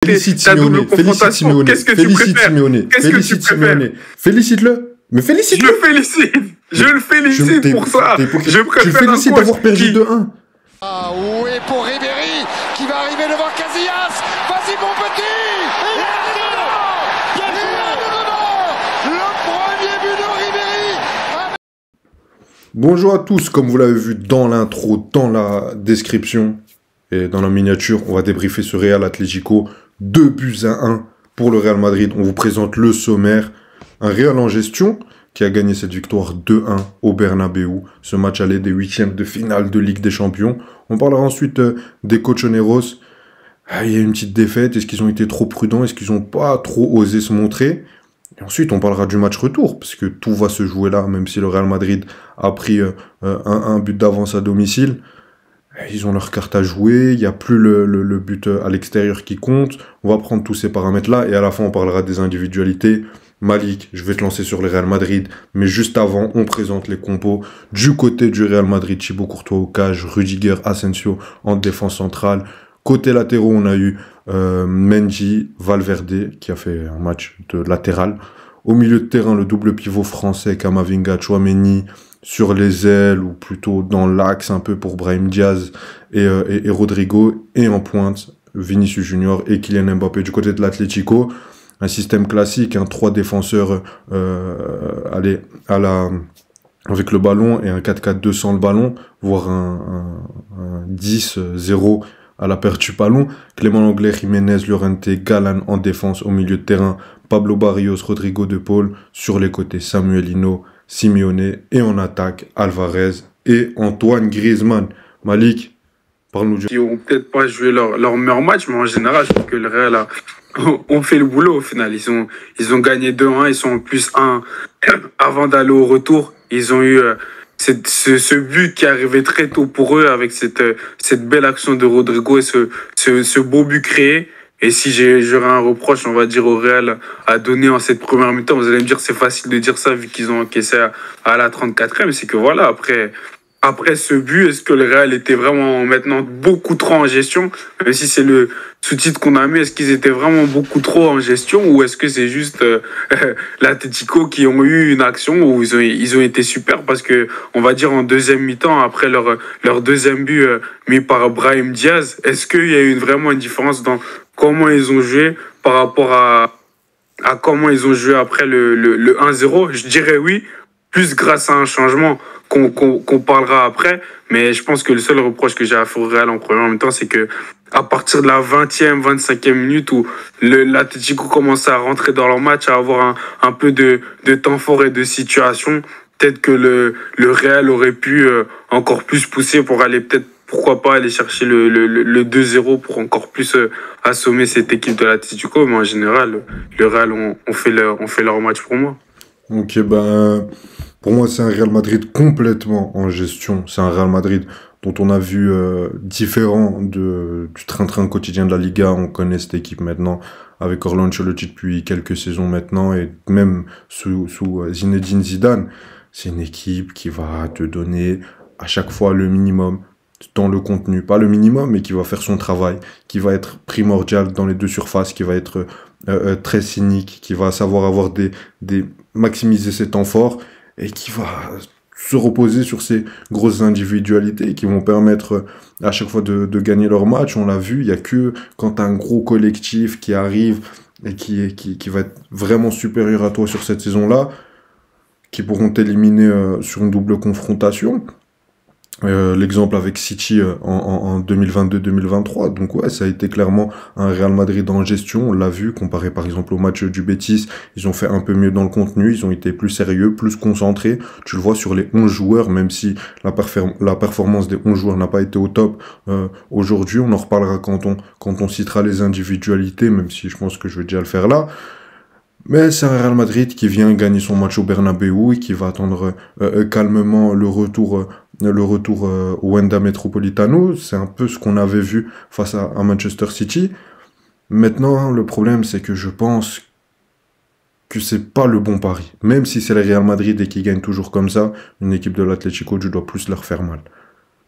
Félicite ta double Simeone, félicite confrontation. Simeone, Qu'est-ce que tu félicite préfères? Simeone, Qu'est-ce que tu félicite préfères? Simeone. Félicite-le, mais Je félicite-le. le félicite. Je le félicite pour ça. Je Tu le préfère un félicites coach d'avoir perdu qui... 2-1. Ah oui, pour Ribéry qui va arriver devant Casillas. Vas-y mon petit. Il est dedans. Il est dedans. Le premier but de Ribéry. Bonjour à tous, comme vous l'avez vu dans l'intro, dans la description et dans la miniature, on va débriefer ce Real Atlético. 2-1 pour le Real Madrid. On vous présente le sommaire. Un Real en gestion qui a gagné cette victoire 2-1 au Bernabéu. Ce match allait des huitièmes de finale de Ligue des Champions. On parlera ensuite des Colchoneros. Il y a une petite défaite. Est-ce qu'ils ont été trop prudents? Est-ce qu'ils n'ont pas trop osé se montrer? Et ensuite, on parlera du match retour, parce que tout va se jouer là, même si le Real Madrid a pris un but d'avance à domicile. Ils ont leur carte à jouer, il n'y a plus le but à l'extérieur qui compte. On va prendre tous ces paramètres-là, et à la fin, on parlera des individualités. Malik, je vais te lancer sur le Real Madrid, mais juste avant, on présente les compos. Du côté du Real Madrid, Thibaut Courtois au cage, Rudiger, Asensio en défense centrale. Côté latéraux, on a eu Mendy, Valverde, qui a fait un match de latéral. Au milieu de terrain, le double pivot français, Camavinga, Tchouaméni, sur les ailes, ou plutôt dans l'axe un peu pour Brahim Diaz et Rodrigo. Et en pointe, Vinicius Junior et Kylian Mbappé. Du côté de l'Atlético, un système classique, 3 défenseurs avec le ballon et un 4-4-2 sans le ballon, voire un 10-0 à la perte du ballon. Clément Lenglet, Jiménez, Llorente, Galán en défense. Au milieu de terrain, Pablo Barrios, Rodrigo de Paul. Sur les côtés, Samuel Ino, Simeone. Et en attaque, Alvarez et Antoine Griezmann. Malik, parle-nous du... Qui ont peut-être pas joué leur meilleur match, mais en général, je trouve que le Real ont fait le boulot au final. Ils ont gagné 2-1, ils sont en plus 1 avant d'aller au retour. Ils ont eu ce but qui est arrivé très tôt pour eux avec cette belle action de Rodrigo et ce beau but créé. Et si j'aurais un reproche, on va dire, au Real à donner en cette première mi-temps, vous allez me dire c'est facile de dire ça vu qu'ils ont encaissé à la 34e, c'est que voilà, après ce but, est-ce que le Real était vraiment maintenant beaucoup trop en gestion? Même si c'est le sous-titre qu'on a mis, est-ce qu'ils étaient vraiment beaucoup trop en gestion ou est-ce que c'est juste l'Atlético qui ont eu une action où ils ont été super? Parce que, on va dire en deuxième mi-temps, après leur deuxième but mis par Brahim Diaz, est-ce qu'il y a eu vraiment une différence dans comment ils ont joué par rapport à comment ils ont joué après le 1-0? Je dirais oui, plus grâce à un changement qu'on parlera après, mais je pense que le seul reproche que j'ai à faire au Real en première mi-temps, c'est que à partir de la 20e, 25e minute où l'Atlético commençait à rentrer dans leur match, à avoir un peu de temps fort et de situation, peut-être que le Real aurait pu encore plus pousser pour aller peut-être, pourquoi pas, aller chercher le 2-0 pour encore plus assommer cette équipe de l'Atlético, mais en général, le Real ont fait leur match pour moi. Ok, pour moi, c'est un Real Madrid complètement en gestion. C'est un Real Madrid dont on a vu différent du train-train quotidien de la Liga. On connaît cette équipe maintenant avec Carlo Ancelotti depuis quelques saisons maintenant et même sous Zinedine Zidane. C'est une équipe qui va te donner à chaque fois le minimum dans le contenu. Pas le minimum, mais qui va faire son travail, qui va être primordial dans les deux surfaces, qui va être très cynique, qui va savoir avoir maximiser ses temps forts et qui va se reposer sur ses grosses individualités qui vont permettre à chaque fois de gagner leur match. On l'a vu, il n'y a que quand tu as un gros collectif qui arrive et qui va être vraiment supérieur à toi sur cette saison-là, qui pourront t'éliminer sur une double confrontation. L'exemple avec City en 2022-2023. Donc ouais, ça a été clairement un Real Madrid en gestion. On l'a vu, comparé par exemple au match du Betis. Ils ont fait un peu mieux dans le contenu. Ils ont été plus sérieux, plus concentrés. Tu le vois sur les 11 joueurs, même si la performance des 11 joueurs n'a pas été au top aujourd'hui. On en reparlera quand on citera les individualités, même si je pense que je vais déjà le faire là. Mais c'est un Real Madrid qui vient gagner son match au Bernabéu et qui va attendre calmement le retour au Wanda Metropolitano. C'est un peu ce qu'on avait vu face à Manchester City. Maintenant, le problème, c'est que je pense que c'est pas le bon pari. Même si c'est le Real Madrid et qui gagne toujours comme ça, une équipe de l'Atlético, tu dois plus leur faire mal.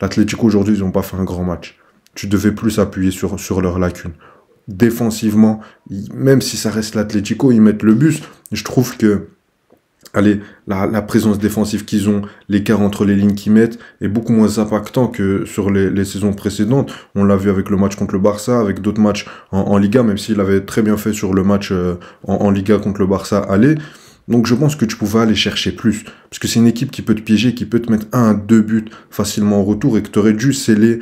L'Atlético, aujourd'hui, ils n'ont pas fait un grand match. Tu devais plus appuyer sur leurs lacunes. défensivement, même si ça reste l'Atlético, ils mettent le bus. Je trouve que allez, la présence défensive qu'ils ont, l'écart entre les lignes qu'ils mettent est beaucoup moins impactant que sur les saisons précédentes. On l'a vu avec le match contre le Barça, avec d'autres matchs en Liga, même s'il avait très bien fait sur le match en Liga contre le Barça aller. Donc je pense que tu pouvais aller chercher plus. Parce que c'est une équipe qui peut te piéger, qui peut te mettre 1-2 buts facilement en retour et que tu aurais dû sceller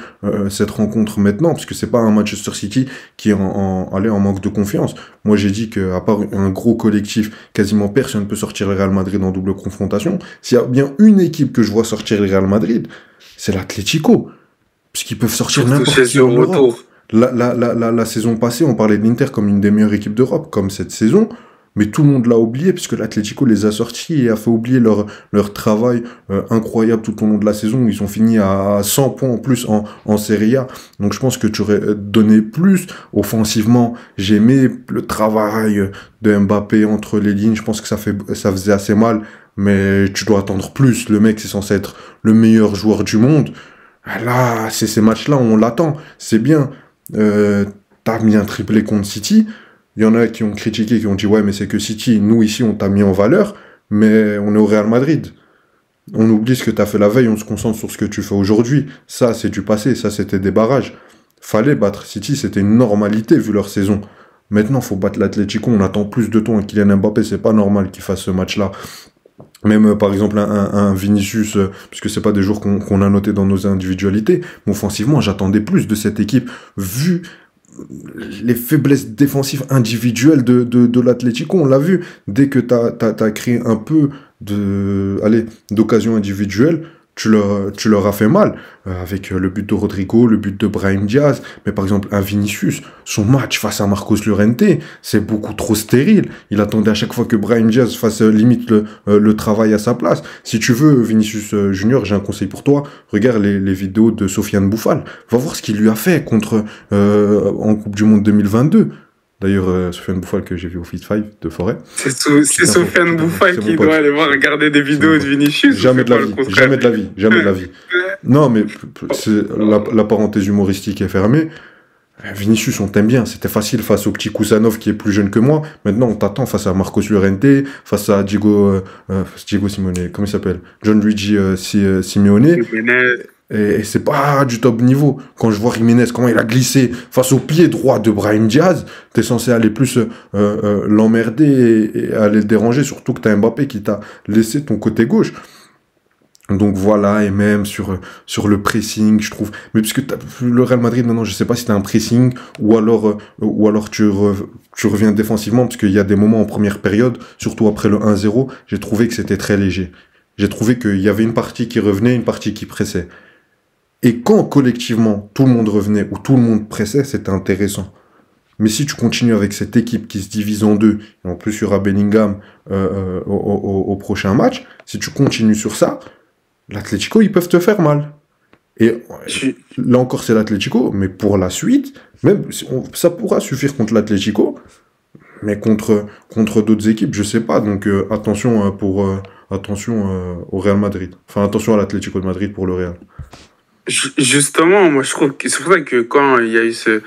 cette rencontre maintenant. Parce que c'est pas un Manchester City qui est en manque de confiance. Moi j'ai dit qu'à part un gros collectif, quasiment personne ne peut sortir le Real Madrid en double confrontation. S'il y a bien une équipe que je vois sortir le Real Madrid, c'est l'Atlético. Puisqu'ils peuvent sortir n'importe qui en Europe. La saison passée, on parlait de l'Inter comme une des meilleures équipes d'Europe, comme cette saison. Mais tout le monde l'a oublié puisque l'Atlético les a sortis et a fait oublier leur travail incroyable tout au long de la saison. Ils ont fini à 100 points en plus en Serie A. Donc je pense que tu aurais donné plus offensivement. J'ai aimé le travail de Mbappé entre les lignes. Je pense que ça faisait assez mal. Mais tu dois attendre plus. Le mec, c'est censé être le meilleur joueur du monde. Là, c'est ces matchs-là où on l'attend. C'est bien. T'as mis un triplé contre City. Il y en a qui ont critiqué, qui ont dit « Ouais, mais c'est que City, nous ici, on t'a mis en valeur, mais on est au Real Madrid. On oublie ce que t'as fait la veille, on se concentre sur ce que tu fais aujourd'hui. Ça, c'est du passé, ça, c'était des barrages. Fallait battre City, c'était une normalité vu leur saison. Maintenant, faut battre l'Atlético, on attend plus de temps. Et Kylian Mbappé, c'est pas normal qu'il fasse ce match-là. Même, par exemple, un Vinicius, puisque c'est pas des jours qu'on a noté dans nos individualités, mais offensivement, j'attendais plus de cette équipe, vu les faiblesses défensives individuelles de l'Atlético, on l'a vu. Dès que t'as créé un peu d'occasion individuelle, tu leur as fait mal. Avec le but de Rodrigo, le but de Brahim Diaz. Mais par exemple, un Vinicius, son match face à Marcos Llorente, c'est beaucoup trop stérile. Il attendait à chaque fois que Brahim Diaz fasse limite le travail à sa place. Si tu veux, Vinicius Junior, j'ai un conseil pour toi. Regarde les vidéos de Sofiane Bouffal. Va voir ce qu'il lui a fait en Coupe du Monde 2022. D'ailleurs, Sofiane Bouffal que j'ai vu au Fit 5 de Forêt. C'est Sofiane Bouffal qui doit aller voir regarder des vidéos de Vinicius. Jamais de la vie. Non, mais la parenthèse humoristique est fermée. Vinicius, on t'aime bien. C'était facile face au petit Kusanov qui est plus jeune que moi. Maintenant, on t'attend face à Marcos Llorente, face à Diego Simeone. Comment il s'appelle? Gianluigi Simeone. Et c'est pas du top niveau. Quand je vois Jiménez, comment il a glissé face au pied droit de Brahim Diaz, t'es censé aller plus l'emmerder et aller le déranger, surtout que t'as Mbappé qui t'a laissé ton côté gauche. Donc voilà, et même sur le pressing, je trouve. Mais puisque le Real Madrid, maintenant, je sais pas si t'as un pressing ou alors tu reviens défensivement, parce qu'il y a des moments en première période, surtout après le 1-0, j'ai trouvé que c'était très léger. J'ai trouvé qu'il y avait une partie qui revenait, une partie qui pressait. Et quand collectivement tout le monde revenait ou tout le monde pressait, c'était intéressant. Mais si tu continues avec cette équipe qui se divise en deux, et en plus il y aura Bellingham au prochain match, si tu continues sur ça, l'Atlético, ils peuvent te faire mal. Et là encore, c'est l'Atlético, mais pour la suite, même ça pourra suffire contre l'Atlético, mais contre d'autres équipes, je sais pas. Donc attention au Real Madrid. Enfin, attention à l'Atlético de Madrid pour le Real. Justement, moi je trouve que c'est pour ça que quand il y a eu ce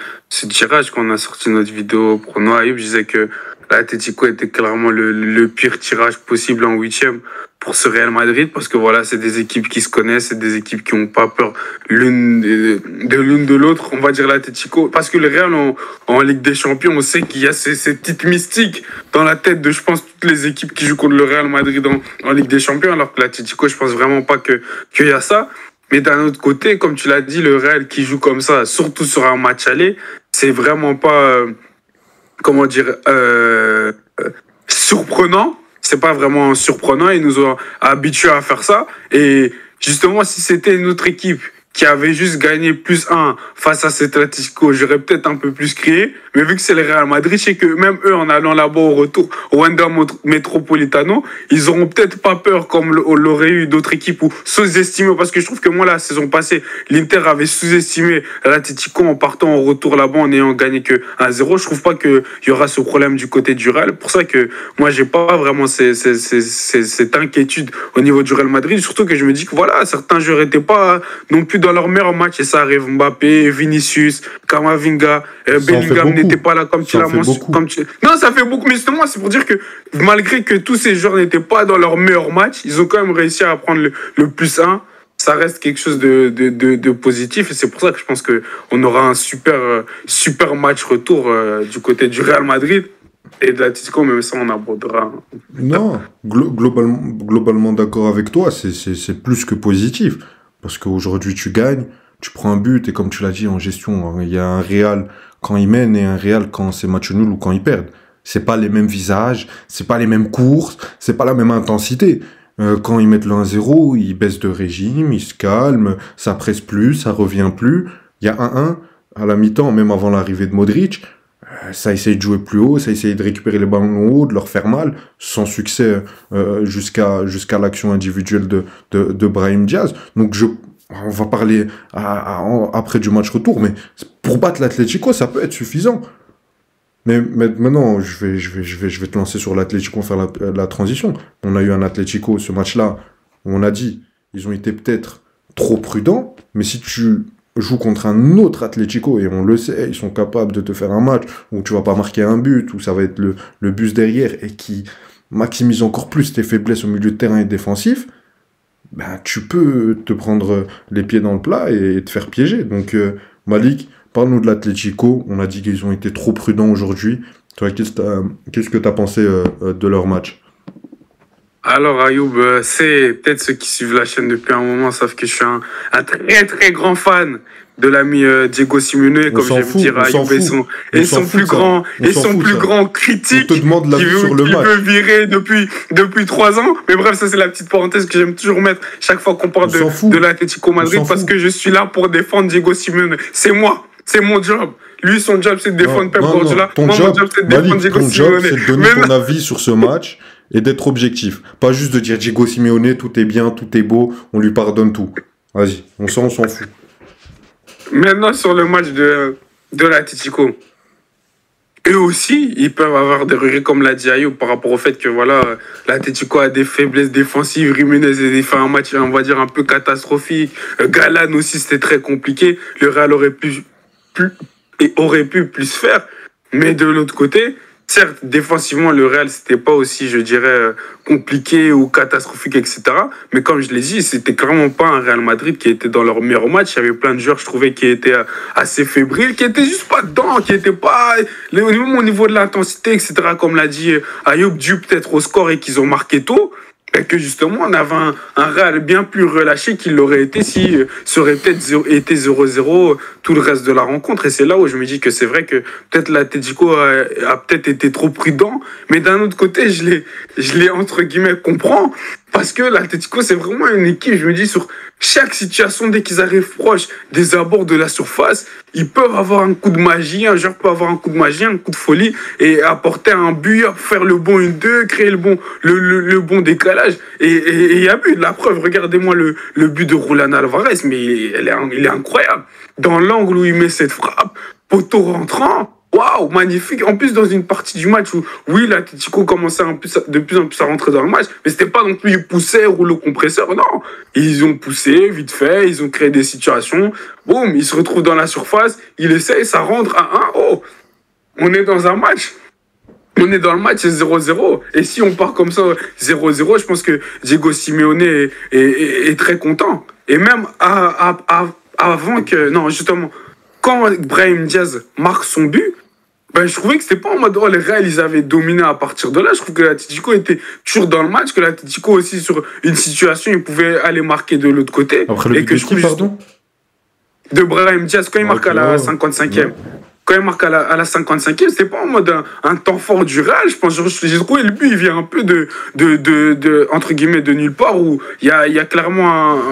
tirage, quand on a sorti notre vidéo prono Ayoub, je disais que l'Atlético était clairement le pire tirage possible en 8e pour ce Real Madrid, parce que voilà, c'est des équipes qui se connaissent, c'est des équipes qui n'ont pas peur l'une de l'autre, on va dire l'Atlético, parce que le Real en Ligue des Champions, on sait qu'il y a ces petites mystiques dans la tête de, je pense, toutes les équipes qui jouent contre le Real Madrid en Ligue des Champions, alors que l'Atlético, je pense vraiment pas qu'il y a ça. Mais d'un autre côté, comme tu l'as dit, le Real qui joue comme ça, surtout sur un match aller, c'est vraiment pas, surprenant. C'est pas vraiment surprenant. Ils nous ont habitués à faire ça. Et justement, si c'était une autre équipe qui avait juste gagné +1 face à cet Atlético, j'aurais peut-être un peu plus crié. Mais vu que c'est le Real Madrid, je sais que même eux, en allant là-bas au retour, au Wanda Metropolitano, ils auront peut-être pas peur comme l'aurait eu d'autres équipes ou sous-estimé. Parce que je trouve que moi, la saison passée, l'Inter avait sous-estimé l'Atlético en partant au retour là-bas, en ayant gagné que 1-0. Je trouve pas qu'il y aura ce problème du côté du Real. Pour ça que moi, j'ai pas vraiment cette inquiétude au niveau du Real Madrid. Surtout que je me dis que voilà, certains joueurs étaient pas non plus dans leur meilleur match et ça arrive. Mbappé, Vinicius, Kamavinga, Ça en fait Bellingham beaucoup. n'était pas là comme tu Ça en l'as fait mentionné. beaucoup. Non, ça fait beaucoup, mais justement, c'est pour dire que malgré que tous ces joueurs n'étaient pas dans leur meilleur match, ils ont quand même réussi à prendre le plus 1. Ça reste quelque chose de positif et c'est pour ça que je pense qu'on aura un super match retour du côté du Real Madrid et de l'Atlético, même ça on abordera. Non, globalement d'accord avec toi, c'est plus que positif. Parce qu'aujourd'hui, tu gagnes, tu prends un but, et comme tu l'as dit en gestion, hein, il y a un Real quand ils mènent et un Real quand c'est match nul ou quand ils perdent. C'est pas les mêmes visages, c'est pas les mêmes courses, c'est pas la même intensité. Quand ils mettent le 1-0, ils baissent de régime, ils se calment, ça presse plus, ça revient plus. Il y a 1-1 à la mi-temps, même avant l'arrivée de Modric. Ça essaye de jouer plus haut, ça essaye de récupérer les ballons haut, de leur faire mal, sans succès jusqu'à l'action individuelle de Brahim Diaz. Donc on va parler après du match retour, mais pour battre l'Atlético, ça peut être suffisant. Mais maintenant, je vais te lancer sur l'Atlético, faire la transition. On a eu un Atlético, ce match-là, où on a dit, ils ont été peut-être trop prudents, mais si tu joues contre un autre Atlético, et on le sait, ils sont capables de te faire un match où tu vas pas marquer un but, où ça va être le bus derrière, et qui maximise encore plus tes faiblesses au milieu de terrain et défensif, ben, tu peux te prendre les pieds dans le plat et te faire piéger. Donc, Malik, parle-nous de l'Atlético. On a dit qu'ils ont été trop prudents aujourd'hui. Toi, qu'est-ce que tu as pensé de leur match? Alors Ayoub, c'est peut-être ceux qui suivent la chaîne depuis un moment savent que je suis un très très grand fan de l'ami Diego Simeone, comme j'aime dire à Ayoub, et son plus grand critique On te demande l'avis sur le match. veut virer depuis 3 ans. Mais bref, ça c'est la petite parenthèse que j'aime toujours mettre chaque fois qu'on parle de l'Atlético Madrid, parce que je suis là pour défendre Diego Simeone. C'est moi, c'est mon job. Lui, son job, c'est de défendre Pep Guardiola. Mon job, c'est de défendre Diego Simeone. C'est de donner ton avis sur ce match et d'être objectif. Pas juste de dire Diego Simeone, tout est bien, tout est beau, on lui pardonne tout. Vas-y, on s'en fout. Maintenant, sur le match de l'Atlético, eux aussi, ils peuvent avoir des regrets, comme l'a dit Ayoub, par rapport au fait que voilà, l'Atlético a des faiblesses défensives. Jiménez a fait un match, on va dire, un peu catastrophique. Galán aussi, c'était très compliqué. Le Real aurait pu plus faire. Mais de l'autre côté, certes, défensivement, le Real, c'était pas aussi, je dirais, compliqué ou catastrophique, etc. Mais comme je l'ai dit, c'était clairement pas un Real Madrid qui était dans leur meilleur match. Il y avait plein de joueurs, je trouvais, qui étaient assez fébriles, qui étaient juste pas dedans, qui étaient pas, même au niveau de l'intensité, etc. Comme l'a dit Ayoub, dû peut-être au score et qu'ils ont marqué tôt. Et que justement, on avait un Real bien plus relâché qu'il l'aurait été si ça aurait peut-être été 0-0 tout le reste de la rencontre. Et c'est là où je me dis que c'est vrai que peut-être l'Atlético a peut-être été trop prudent. Mais d'un autre côté, je l'ai entre guillemets comprends. Parce que l'Atlético, c'est vraiment une équipe, je me dis, sur chaque situation, dès qu'ils arrivent proches des abords de la surface, ils peuvent avoir un coup de magie, un joueur peut avoir un coup de magie, un coup de folie, et apporter un but, faire le bon 1-2, créer le bon décalage. Et il y a but, la preuve, regardez-moi le but de Julián Álvarez, mais il est incroyable. Dans l'angle où il met cette frappe, poteau rentrant, waouh, magnifique. En plus, dans une partie du match où, oui, l'Atlético commençait de plus en plus à rentrer dans le match, mais c'était pas non plus ils poussaient, rouleau compresseur, non. Ils ont poussé, vite fait, ils ont créé des situations. Boum, ils se retrouvent dans la surface, ils essayent, ça rentre à 1. Oh, on est dans un match. On est dans le match, c'est 0-0. Et si on part comme ça, 0-0, je pense que Diego Simeone est très content. Et même avant que... Non, justement, quand Brahim Diaz marque son but, ben, je trouvais que c'était pas en mode, oh, les Real, ils avaient dominé à partir de là. Je trouve que l'Atlético était toujours dans le match, que l'Atlético aussi, sur une situation, il pouvait aller marquer de l'autre côté. Après le but de qui, pardon? De Brahim Diaz, quand il marque à la 55e. Quand il marque à la 55e, c'était pas en mode un temps fort du Real. Je pense, j'ai trouvé le but, il vient un peu entre guillemets, de nulle part, où il y a clairement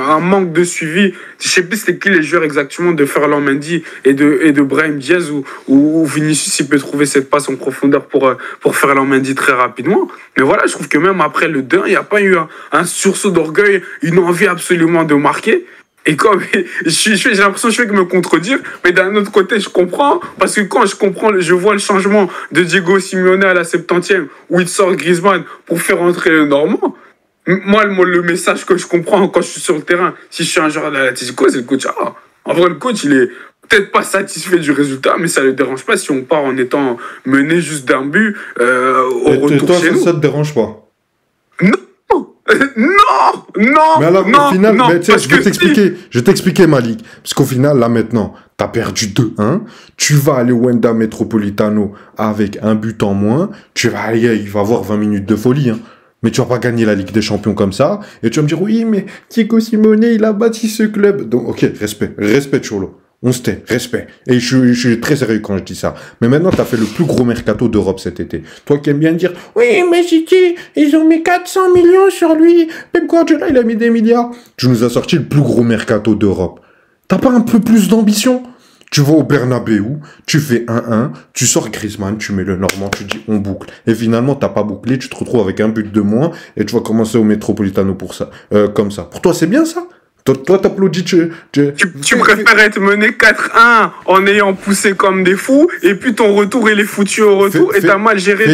un manque de suivi. Je sais plus c'était qui les joueurs exactement de Ferland Mendy et de Brahim Diaz, où Vinicius, il peut trouver cette passe en profondeur pour Ferland Mendy très rapidement. Mais voilà, je trouve que même après le 2-1, il n'y a pas eu un sursaut d'orgueil, une envie absolument de marquer. Et comme j'ai l'impression que je fais que me contredire, mais d'un autre côté, je comprends, parce que quand je vois le changement de Diego Simeone à la 70e, où il sort Griezmann pour faire entrer le Normand, Moi, le message que je comprends quand je suis sur le terrain, si je suis un joueur de l'Atlético, c'est le coach. Ah, en vrai, le coach, il est peut-être pas satisfait du résultat, mais ça ne le dérange pas si on part en étant mené juste d'un but au retour toi, chez nous. Ça te dérange pas? Non, non, Mais alors, non, au final, non, mais, parce je vais que t'expliquer, Malik. Parce qu'au final, là, maintenant, t'as perdu 2-1. Tu vas aller au Wanda Metropolitano avec un but en moins. Tu vas aller, il va y avoir 20 minutes de folie, hein. Mais tu vas pas gagner la Ligue des Champions comme ça. Et tu vas me dire, oui, mais Diego Simeone, il a bâti ce club. Donc, ok, respect, Cholo. On se tait, respect. Et je suis très sérieux quand je dis ça. Mais maintenant, t'as fait le plus gros mercato d'Europe cet été. Toi qui aimes bien dire, oui, mais City, ils ont mis 400 millions sur lui. Pep Guardiola, il a mis des milliards. Tu nous as sorti le plus gros mercato d'Europe. T'as pas un peu plus d'ambition? Tu vas au Bernabeu, tu fais 1-1, tu sors Griezmann, tu mets le Normand, tu dis on boucle. Et finalement, t'as pas bouclé, tu te retrouves avec un but de moins et tu vas commencer au Metropolitano pour ça, comme ça. Pour toi, c'est bien ça? Toi, t'applaudis, tu préfères être mené 4-1 en ayant poussé comme des fous, et puis ton retour, il est foutu au retour, et t'as mal géré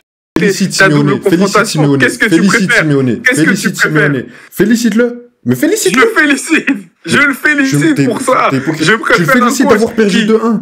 ta double confrontation. Qu'est-ce que tu préfères? Qu'est-ce que tu préfères? Félicite-le. Mais félicite. Je le félicite pour ça. Je préfère tu le félicites d'avoir perdu 2-1.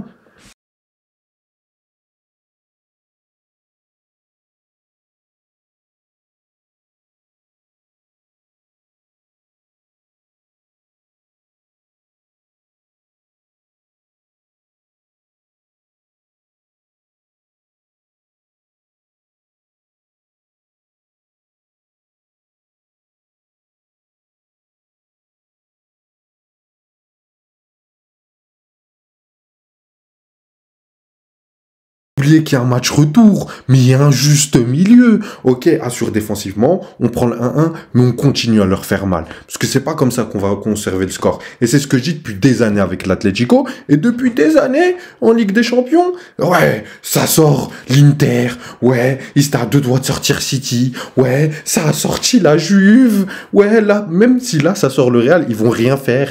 Oubliez qu'il y a un match retour, mais il y a un juste milieu. Ok, assure défensivement, on prend le 1-1, mais on continue à leur faire mal. Parce que c'est pas comme ça qu'on va conserver le score. Et c'est ce que je dis depuis des années avec l'Atlético, et depuis des années, en Ligue des Champions, ouais, ça sort l'Inter, ouais, ils étaient à 2 doigts de sortir City, ouais, ça a sorti la Juve, ouais, là, même si là, ça sort le Real, ils vont rien faire.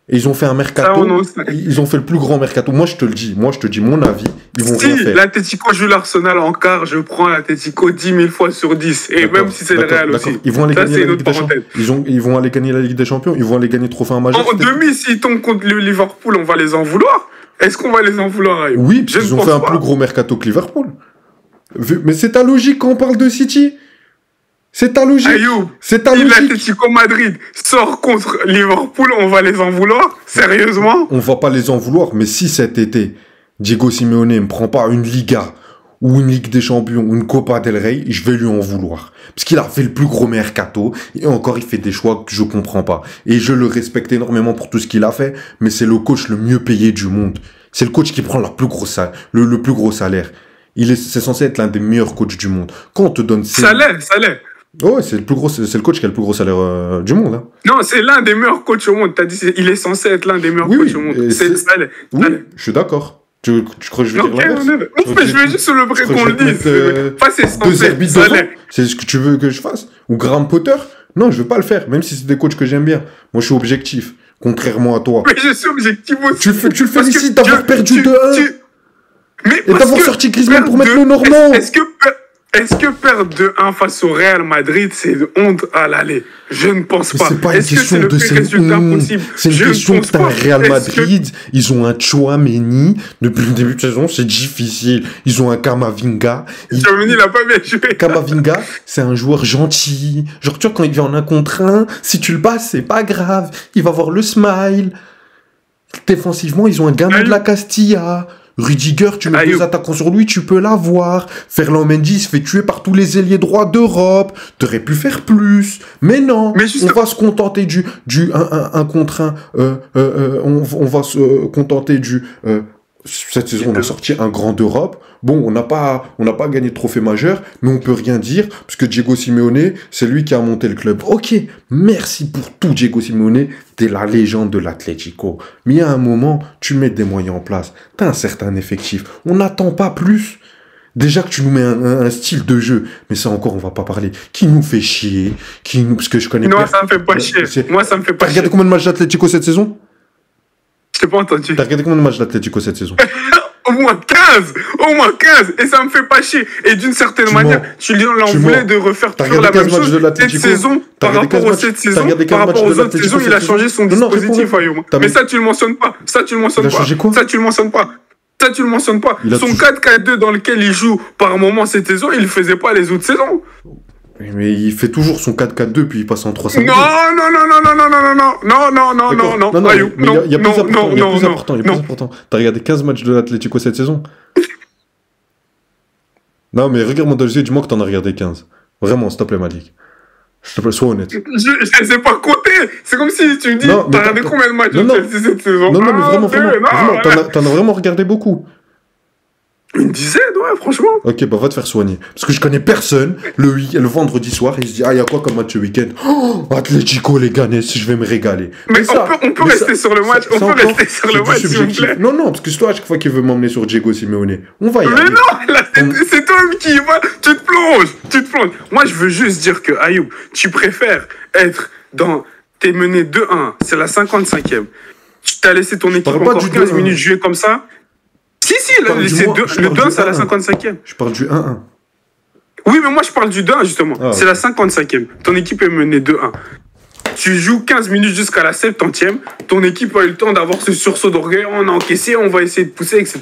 Et ils ont fait un mercato, ils ont fait le plus grand mercato. Moi, je te dis mon avis, ils vont rien faire. Si l'Atlético joue l'Arsenal en quart, je prends l'Atlético 10 000 fois sur 10. Et même si c'est le Real aussi. Ils vont aller gagner la Ligue des Champions. Ils vont aller gagner la Ligue des Champions, ils vont aller gagner le trophée majeur. En demi, s'ils tombent contre le Liverpool, on va les en vouloir. Est-ce qu'on va les en vouloir? Oui, parce qu'ils ont fait un plus gros mercato que Liverpool. Mais c'est ta logique quand on parle de City. C'est ta logique. Ayoub, si l'Atlético Madrid sort contre Liverpool, on va les en vouloir? Sérieusement? On va pas les en vouloir, mais si cet été, Diego Simeone ne prend pas une Liga, ou une Ligue des Champions, ou une Copa del Rey, je vais lui en vouloir. Parce qu'il a fait le plus gros mercato, et encore il fait des choix que je comprends pas. Et je le respecte énormément pour tout ce qu'il a fait, mais c'est le coach le mieux payé du monde. C'est le coach qui prend le plus gros salaire. C'est censé être l'un des meilleurs coachs du monde. Quand on te donne... Salaire. Oh, c'est le coach qui a le plus gros salaire du monde. Hein. Non, c'est l'un des meilleurs coachs au monde. T'as dit, il est censé être l'un des meilleurs coachs au monde. C'est le salaire. Oui, je suis d'accord. Tu crois que je vais dire l'inverse? Non, mais je veux juste le vrai qu'on le dise. Pas c'est censé être salaire. C'est ce que tu veux que je fasse? Ou Graham Potter? Non, je veux pas le faire, même si c'est des coachs que j'aime bien. Moi, je suis objectif, contrairement à toi. Mais je suis objectif aussi. Tu le félicites d'avoir perdu 2-1 et d'avoir sorti Griezmann pour mettre le Normand. Est-ce que perdre 2-1 face au Real Madrid, c'est une honte à l'aller? Je ne pense pas. C'est pas une question de résultat possible? C'est une question que t'as un Real Madrid, ils ont un Tchouaméni, depuis le début de saison, c'est difficile. Ils ont un Camavinga. Tchouaméni, il a pas bien joué. Camavinga, c'est un joueur gentil. Genre, tu vois, quand il vient en 1 contre 1, si tu le passes, c'est pas grave. Il va avoir le smile. Défensivement, ils ont un gamin de la Castilla. Rudiger, tu mets 2 attaquants sur lui, tu peux l'avoir. Ferland Mendy se fait tuer par tous les ailiers droits d'Europe. T'aurais pu faire plus. Mais non, on va se contenter du 1 contre 1. On va se contenter du... cette saison, on a sorti un grand d'Europe. Bon, on n'a pas gagné de trophée majeur, mais on peut rien dire, parce que Diego Simeone, c'est lui qui a monté le club. Ok, merci pour tout, Diego Simeone, t'es la légende de l'Atlético. Mais il y a un moment, tu mets des moyens en place, t'as un certain effectif, on n'attend pas plus. Déjà que tu nous mets un style de jeu, mais ça encore, on va pas parler, qui nous fait chier, parce que je connais... Moi, ça me fait pas chier. T'as regardé combien de matchs d'Atlético cette saison? Je t'ai pas entendu. T'as regardé combien de matchs d'Atlético cette saison? Au moins 15! Au moins 15! Et ça me fait pas chier. Et d'une certaine manière, tu lui en voulais de refaire toujours la même chose. Cette saison, par rapport aux 7 saisons, par rapport aux autres saisons, il a changé son dispositif, Ayoub. Mais ça, tu le mentionnes pas. Ça, tu le mentionnes pas. Ça, tu le mentionnes pas. Ça, tu le mentionnes pas. Son 4-4-2 dans lequel il joue par moment cette saison, il le faisait pas les autres saisons. Mais il fait toujours son 4-4-2 puis il passe en 3-5-2. Non, Ayoub, il y a plus important. T'as regardé 15 matchs de l'Atlético cette saison? Non, mais regarde mon dossier, dis-moi que t'en as regardé 15. Vraiment, s'il te plaît, Malik. S'il te plaît, sois honnête. Je les ai pas comptés. C'est comme si tu me dis, t'as regardé combien de matchs de Chelsea cette saison? Non, mais vraiment. T'en as vraiment regardé beaucoup. Une dizaine, ouais, franchement. Ok, bah va te faire soigner. Parce que je connais personne, le vendredi soir, il se dit, ah, il y a quoi comme match ce week-end? Oh, Atlético, les Ganes, je vais me régaler. Mais ça, on peut rester sur le match, s'il vous plaît. Non, parce que c'est toi, à chaque fois qu'il veut m'emmener sur Diego Simeone, on va y aller. Mais non, là, c'est toi qui y vas, tu te plonges. Moi, je veux juste dire que, Ayoub, tu préfères être t'es mené 2-1, c'est la 55e. Tu t'as laissé ton équipe encore 15 minutes jouer comme ça. Si, le 2-1, c'est à la 55e. Je parle du 1-1. Oui, mais moi, je parle du 2-1, justement. C'est la 55e. Ton équipe est menée 2-1. Tu joues 15 minutes jusqu'à la 70e. Ton équipe a eu le temps d'avoir ce sursaut d'orgueil. On a encaissé, on va essayer de pousser, etc.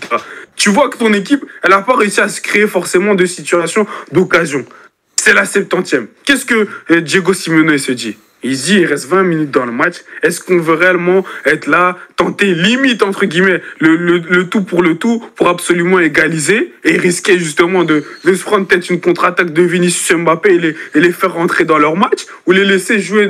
Tu vois que ton équipe, elle n'a pas réussi à se créer forcément de situations d'occasion. C'est la 70e. Qu'est-ce que Diego Simeone se dit? Il se dit, il reste 20 minutes dans le match. Est-ce qu'on veut réellement être là, tenter limite, entre guillemets, le tout pour absolument égaliser et risquer justement de se prendre peut-être une contre-attaque de Vinicius Mbappé et les faire rentrer dans leur match, ou les laisser jouer,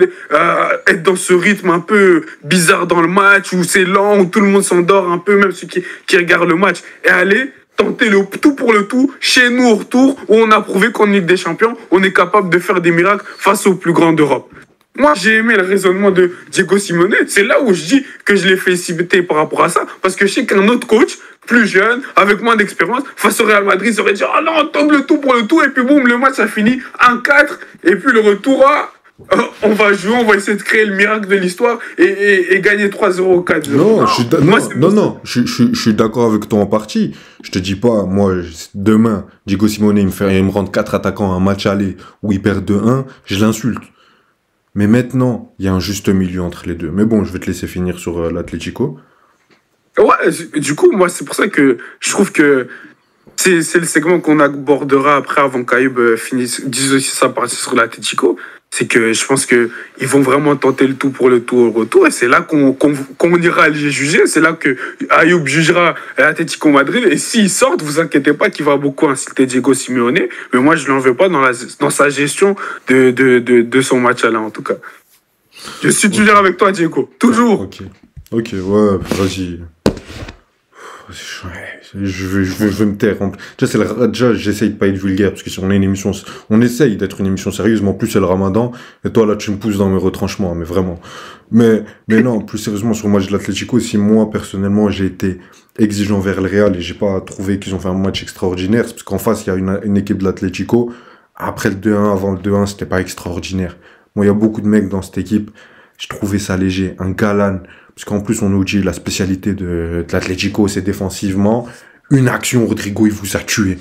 être dans ce rythme un peu bizarre dans le match, où c'est lent, où tout le monde s'endort un peu, même ceux qui regardent le match, et aller tenter le tout pour le tout, chez nous au retour, où on a prouvé qu'en Ligue des Champions, on est capable de faire des miracles face aux plus grands d'Europe. Moi, j'ai aimé le raisonnement de Diego Simeone. C'est là où je dis que je l'ai félicité par rapport à ça. Parce que je sais qu'un autre coach, plus jeune, avec moins d'expérience, face au Real Madrid, aurait dit « Ah non, on tente le tout pour le tout. » Et puis boum, le match a fini 1-4. Et puis le retour, on va jouer, on va essayer de créer le miracle de l'histoire et gagner 3-0 ou 4-0. Non, je suis d'accord avec toi en partie. Je te dis pas, moi, demain, Diego Simeone, il me rentre 4 attaquants à un match aller où il perd 2-1, je l'insulte. Mais maintenant, il y a un juste milieu entre les deux. Mais bon, je vais te laisser finir sur l'Atlético. Ouais, du coup, moi, c'est pour ça que je trouve que c'est le segment qu'on abordera après, avant qu'Ayoub dise aussi sa partie sur l'Atlético. C'est que je pense qu'ils vont vraiment tenter le tout pour le tout au retour. Et c'est là qu'on ira les juger. C'est là que Ayoub jugera l'Atlético Madrid. Et s'ils sortent, vous inquiétez pas qu'il va beaucoup insulter Diego Simeone. Mais moi, je ne l'en veux pas dans sa gestion de son match-là, en tout cas. Je suis toujours avec toi, Diego. Toujours. Ok, ouais, vas-y. Je vais me taire. Déjà, j'essaye de pas être vulgaire, parce que si on est une émission, on essaye d'être une émission sérieuse, mais en plus c'est le Ramadan, et toi là tu me pousses dans mes retranchements, mais vraiment. Mais non, plus sérieusement sur le match de l'Atlético, si moi personnellement j'ai été exigeant vers le Real et j'ai pas trouvé qu'ils ont fait un match extraordinaire, c'est parce qu'en face il y a une équipe de l'Atlético, après le 2-1, avant le 2-1, c'était pas extraordinaire. Moi il y a beaucoup de mecs dans cette équipe, je trouvais ça léger, un Galan. Parce qu'en plus, on nous dit la spécialité de l'Atlético, c'est défensivement. Une action, Rodrigo, il vous a tué.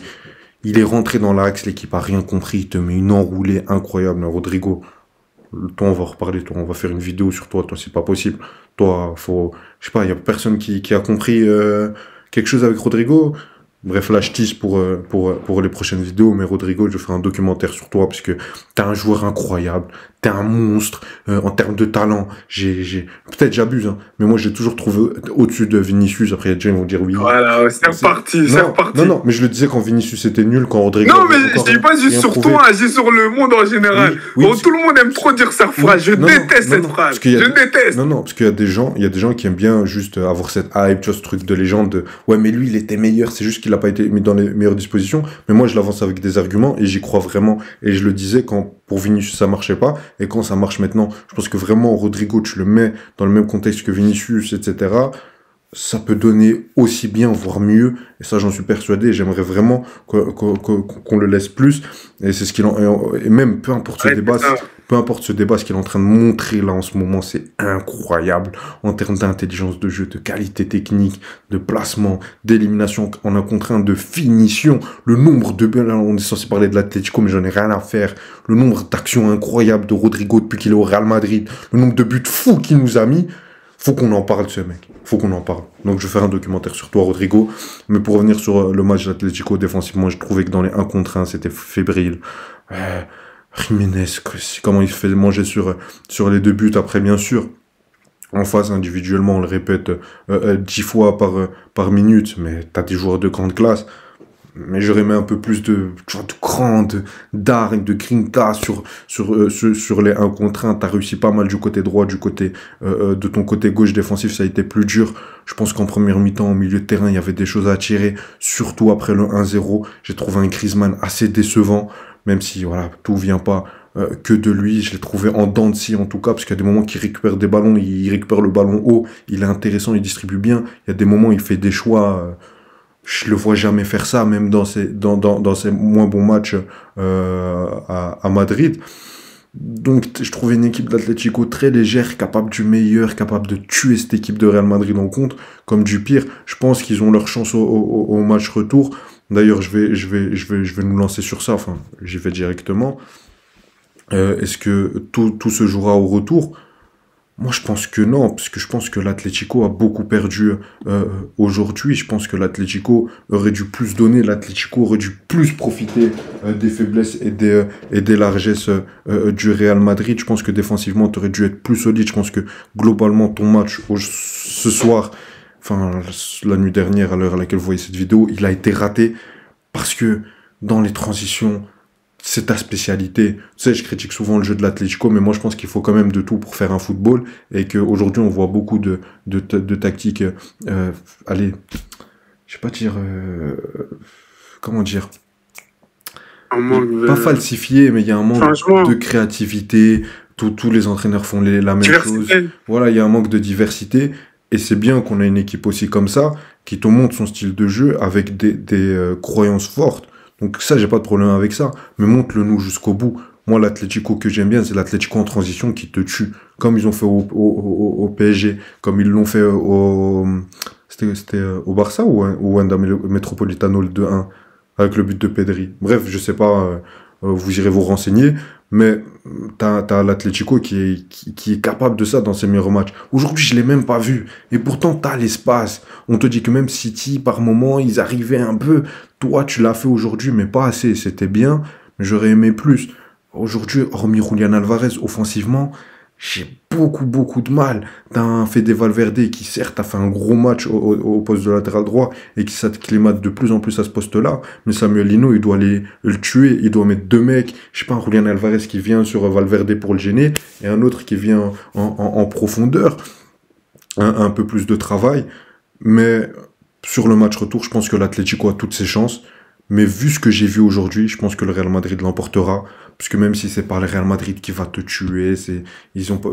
Il est rentré dans l'axe, l'équipe a rien compris. Il te met une enroulée incroyable, Rodrigo. Toi, on va reparler, toi, on va faire une vidéo sur toi. Toi, c'est pas possible. Toi, je sais pas, il y a personne qui a compris quelque chose avec Rodrigo. Bref, là, je tease pour les prochaines vidéos, mais Rodrigo, je ferai un documentaire sur toi, parce que t'es un joueur incroyable, t'es un monstre, en termes de talent, peut-être j'abuse, hein, mais moi, j'ai toujours trouvé au-dessus de Vinicius. Après, il y a des gens qui vont dire oui. Voilà, c'est reparti. Non, mais je le disais quand Vinicius était nul, quand Rodrigo... Non, mais je dis pas juste sur toi, je dis sur le monde en général. Tout le monde aime trop dire cette phrase, je déteste cette phrase, je déteste. Non, parce qu'il y a des gens qui aiment bien juste avoir cette hype, tu vois, ce truc de légende de, ouais, mais lui, il était meilleur, c'est juste qu'il a pas été mis dans les meilleures dispositions. Mais moi, je l'avance avec des arguments et j'y crois vraiment. Et je le disais quand pour Vinicius ça marchait pas, et quand ça marche maintenant, je pense que vraiment Rodrigo, tu le mets dans le même contexte que Vinicius, etc. Ça peut donner aussi bien, voire mieux. Et ça, j'en suis persuadé. J'aimerais vraiment qu'on le laisse plus. Et c'est ce qu'il en... Et même, peu importe ce débat, peu importe ce débat, ce qu'il est en train de montrer là en ce moment, c'est incroyable en termes d'intelligence de jeu, de qualité technique, de placement, d'élimination en un contre un, de finition, le nombre de buts, là on est censé parler de l'Atlético, mais j'en ai rien à faire, le nombre d'actions incroyables de Rodrigo depuis qu'il est au Real Madrid, le nombre de buts fous qu'il nous a mis. Faut qu'on en parle de ce mec. Faut qu'on en parle. Donc je vais faire un documentaire sur toi, Rodrigo. Mais pour revenir sur le match d'Atlético, défensivement, je trouvais que dans les 1 contre 1, c'était fébrile. Jiménez, comment il se fait manger sur les 2 buts. Après, bien sûr, en face, individuellement, on le répète 10 fois par minute. Mais t'as des joueurs de grande classe. Mais j'aurais mis un peu plus de cran, d'arc, de grinta sur les 1 contre 1. T'as réussi pas mal du côté droit, du côté de ton côté gauche défensif, ça a été plus dur. Je pense qu'en première mi-temps, au milieu de terrain, il y avait des choses à tirer, surtout après le 1-0. J'ai trouvé un Griezmann assez décevant, même si voilà, tout vient pas que de lui. Je l'ai trouvé en dents de scie en tout cas, parce qu'il y a des moments qu'il récupère des ballons, il récupère le ballon haut, il est intéressant, il distribue bien. Il y a des moments où il fait des choix... je le vois jamais faire ça, même dans ses moins bons matchs à Madrid. Donc, je trouvais une équipe d'Atlético très légère, capable du meilleur, capable de tuer cette équipe de Real Madrid en contre, comme du pire. Je pense qu'ils ont leur chance au match retour. D'ailleurs, je vais nous lancer sur ça. Enfin, j'y vais directement. Est-ce que tout se jouera au retour? Moi, je pense que non, parce que je pense que l'Atlético a beaucoup perdu aujourd'hui. Je pense que l'Atlético aurait dû plus donner, l'Atlético aurait dû plus profiter des faiblesses et des largesses du Real Madrid. Je pense que défensivement, tu aurais dû être plus solide. Je pense que globalement, ton match ce soir, enfin la nuit dernière, à l'heure à laquelle vous voyez cette vidéo, il a été raté parce que dans les transitions, c'est ta spécialité. Tu sais, je critique souvent le jeu de l'Atlético, mais moi je pense qu'il faut quand même de tout pour faire un football, et qu'aujourd'hui on voit beaucoup de tactiques, allez, je sais pas dire, comment dire, pas falsifiées, mais il y a un manque de créativité, tous les entraîneurs font la même chose, voilà, il y a un manque de diversité, et c'est bien qu'on ait une équipe aussi comme ça, qui te montre son style de jeu avec des croyances fortes. Donc ça, j'ai pas de problème avec ça, mais montre-le-nous jusqu'au bout. Moi, l'Atlético que j'aime bien, c'est l'Atlético en transition qui te tue, comme ils ont fait au PSG, comme ils l'ont fait c'était au Barça ou au Wanda Metropolitano le 2-1, avec le but de Pedri. Bref, je sais pas, vous irez vous renseigner, mais t'as l'Atlético qui est capable de ça dans ses meilleurs matchs. Aujourd'hui, je l'ai même pas vu. Et pourtant, t'as l'espace. On te dit que même City, par moment, ils arrivaient un peu. Toi, tu l'as fait aujourd'hui, mais pas assez. C'était bien, mais j'aurais aimé plus. Aujourd'hui, hormis Julián Alvarez, offensivement, j'ai beaucoup de mal. T'as un Fede Valverde qui, certes, a fait un gros match au poste de latéral droit et qui s'acclimate de plus en plus à ce poste-là. Mais Samuel Lino, il doit le tuer. Il doit mettre 2 mecs. Je sais pas, un Julián Alvarez qui vient sur Valverde pour le gêner et un autre qui vient en profondeur. Un peu plus de travail. Mais sur le match retour, je pense que l'Atlético a toutes ses chances. Mais vu ce que j'ai vu aujourd'hui, je pense que le Real Madrid l'emportera. Puisque même si c'est pas le Real Madrid qui va te tuer, ils sont pas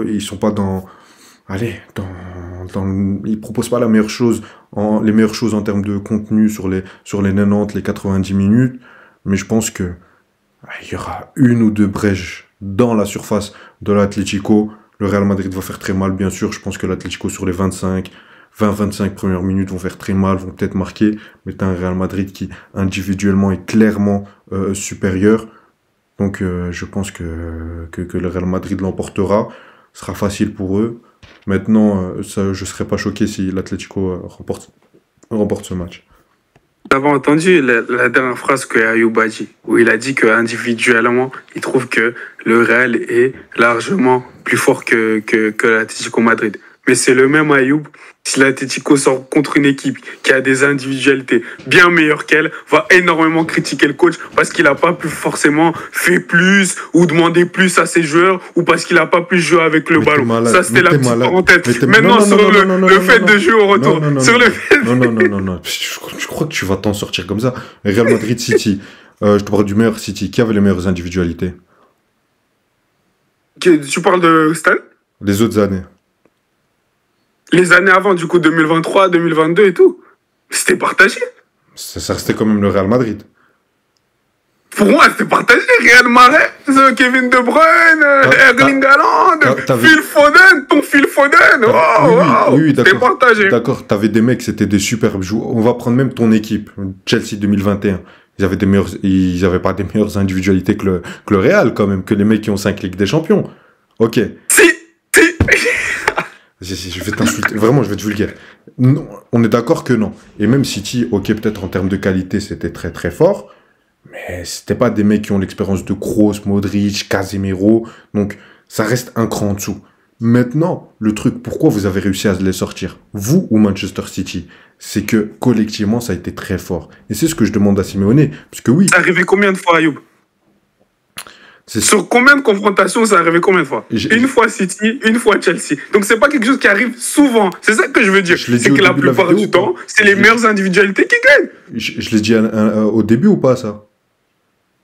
ils proposent pas les meilleures choses en termes de contenu sur les 90, les 90 minutes. Mais je pense que il y aura 1 ou 2 brèches dans la surface de l'Atlético. Le Real Madrid va faire très mal, bien sûr. Je pense que l'Atlético sur les 20-25 premières minutes vont faire très mal, vont peut-être marquer, mais t'as un Real Madrid qui individuellement est clairement supérieur. Donc je pense que le Real Madrid l'emportera, ce sera facile pour eux. Maintenant, je serais pas choqué si l'Atlético remporte ce match. T'avais entendu la dernière phrase que Ayoub a dit, où il a dit qu'individuellement, il trouve que le Real est largement plus fort que l'Atlético Madrid. Mais c'est le même Ayoub, si l'Atlético sort contre une équipe qui a des individualités bien meilleures qu'elle, va énormément critiquer le coach parce qu'il n'a pas pu forcément fait plus ou demander plus à ses joueurs ou parce qu'il n'a pas pu jouer avec le ballon. Ça, c'était la petite parenthèse. Maintenant, sur le fait de jouer au retour. Non. Je crois que tu vas t'en sortir comme ça. Real Madrid City. Je te parle du meilleur City. Qui avait les meilleures individualités? Tu parles de Stan? Les autres années. Les années avant, du coup, 2023, 2022 et tout. C'était partagé. Ça restait quand même le Real Madrid. Pour moi, c'était partagé. Riyad Mahrez, Kevin De Bruyne, Erling Haaland, Phil Foden, ton Phil Foden. Oui, c'était partagé. D'accord, t'avais des mecs, c'était des superbes joueurs. On va prendre même ton équipe, Chelsea 2021. Ils avaient pas des meilleures individualités que le Real, quand même, que les mecs qui ont 5 Ligues des Champions. Ok. Si. Je vais t'insulter. Vraiment, je vais être vulgaire. Non, on est d'accord que non. Et même City, ok, peut-être en termes de qualité, c'était très très fort. Mais c'était pas des mecs qui ont l'expérience de Kroos, Modric, Casemiro. Donc, ça reste un cran en dessous. Maintenant, le truc, pourquoi vous avez réussi à les sortir, vous ou Manchester City, c'est que collectivement, ça a été très fort. Et c'est ce que je demande à Simeone. Parce que oui. Ça arrivé combien de fois, Ayoub? Sur combien de confrontations ça arrivé combien de fois? Une fois City, une fois Chelsea. Donc c'est pas quelque chose qui arrive souvent. C'est ça que je veux dire. C'est que la plupart du temps, c'est les meilleures individualités qui gagnent. Je l'ai dit au début ou pas, ça?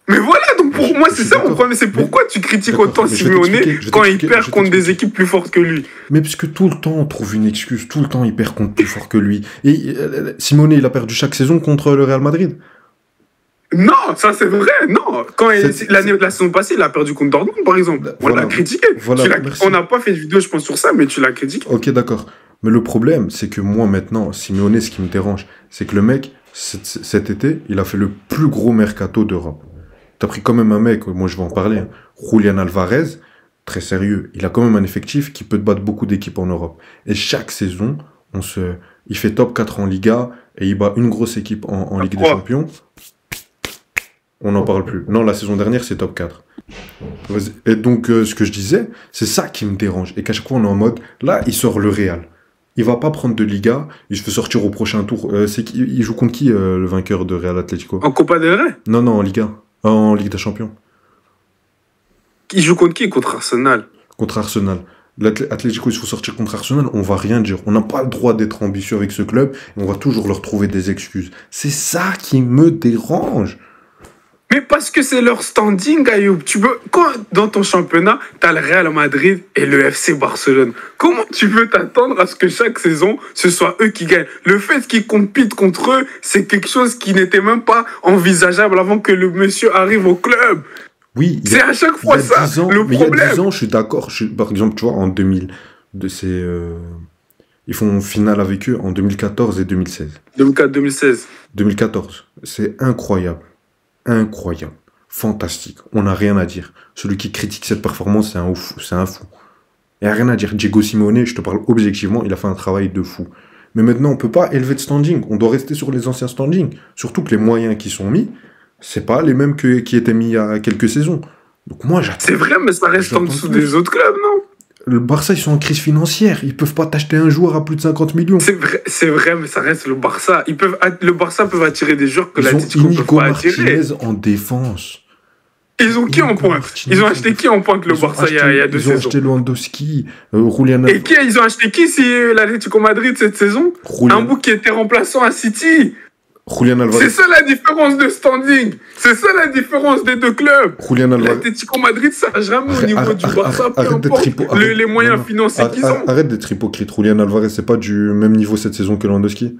Mais voilà, donc pour moi, c'est ça mon problème. C'est pourquoi tu critiques autant Simeone quand il perd contre des équipes plus fortes que lui. Mais parce que tout le temps, on trouve une excuse. Tout le temps, il perd contre plus fort que lui. Et Simeone, il a perdu chaque saison contre le Real Madrid. Non, ça c'est vrai, non. La saison passée, il a perdu contre Dortmund, par exemple. On l'a critiqué. On n'a pas fait de vidéo, je pense, sur ça, mais tu l'as critiqué. Ok, d'accord. Mais le problème, c'est que moi, maintenant, Simeone, ce qui me dérange, c'est que le mec, cet été, il a fait le plus gros mercato d'Europe. T'as pris quand même un mec, moi je vais en parler, hein, Julian Alvarez, très sérieux. Il a quand même un effectif qui peut te battre beaucoup d'équipes en Europe. Et chaque saison, il fait top 4 en Liga et il bat une grosse équipe en Ligue des Champions. On n'en parle plus. Non, la saison dernière, c'est top 4. Et donc, ce que je disais, c'est ça qui me dérange. Et qu'à chaque fois, on est en mode, là, il sort le Real. Il va pas prendre de Liga, il se fait sortir au prochain tour. Il joue contre qui, le vainqueur de Real Atlético? En Copa del Rey? Non, en Liga. En Ligue des Champions. Il joue contre qui? Contre Arsenal. Contre Arsenal. L'Atlético, il se faut sortir contre Arsenal, on va rien dire. On n'a pas le droit d'être ambitieux avec ce club, et on va toujours leur trouver des excuses. C'est ça qui me dérange. Mais parce que c'est leur standing, Ayoub. Quand dans ton championnat, tu as le Real Madrid et le FC Barcelone. Comment tu veux t'attendre à ce que chaque saison, ce soit eux qui gagnent? Le fait qu'ils compitent contre eux, c'est quelque chose qui n'était même pas envisageable avant que le monsieur arrive au club. Oui, c'est à chaque fois ça, le problème. Il y a 10 ans, je suis d'accord. Par exemple, tu vois, en 2000, ils font finale avec eux en 2014 et 2016. 2004-2016. 2014. C'est incroyable. Incroyable. Fantastique. On n'a rien à dire. Celui qui critique cette performance, c'est un fou. Il n'y a rien à dire. Diego Simeone, je te parle objectivement, il a fait un travail de fou. Mais maintenant, on ne peut pas élever de standing. On doit rester sur les anciens standings. Surtout que les moyens qui sont mis, c'est pas les mêmes qui étaient mis il y a quelques saisons. Donc moi, j'attends. C'est vrai, mais ça reste en dessous des autres clubs, non? Le Barça, ils sont en crise financière. Ils peuvent pas t'acheter un joueur à plus de 50 millions. C'est vrai, mais ça reste le Barça. Le Barça peut attirer des joueurs que l'Atlético ne peut pas attirer. Martinez en défense. Ils ont qui en pointe? Ils ont acheté qui en pointe, le Barça, il y a 2 saisons? Ils ont acheté Lewandowski, Julian. Et ils ont acheté qui, si l'Atlético Madrid cette saison? Un bout qui était remplaçant à City. Julian Alvarez. C'est ça la différence de standing. C'est ça la différence des deux clubs. Julian Alvarez. L'Atlético Madrid, ça n'a jamais au niveau du Barça, peu importe les moyens financiers qu'ils ont. Arrête d'être hypocrite. Julian Alvarez, c'est pas du même niveau cette saison que Lewandowski.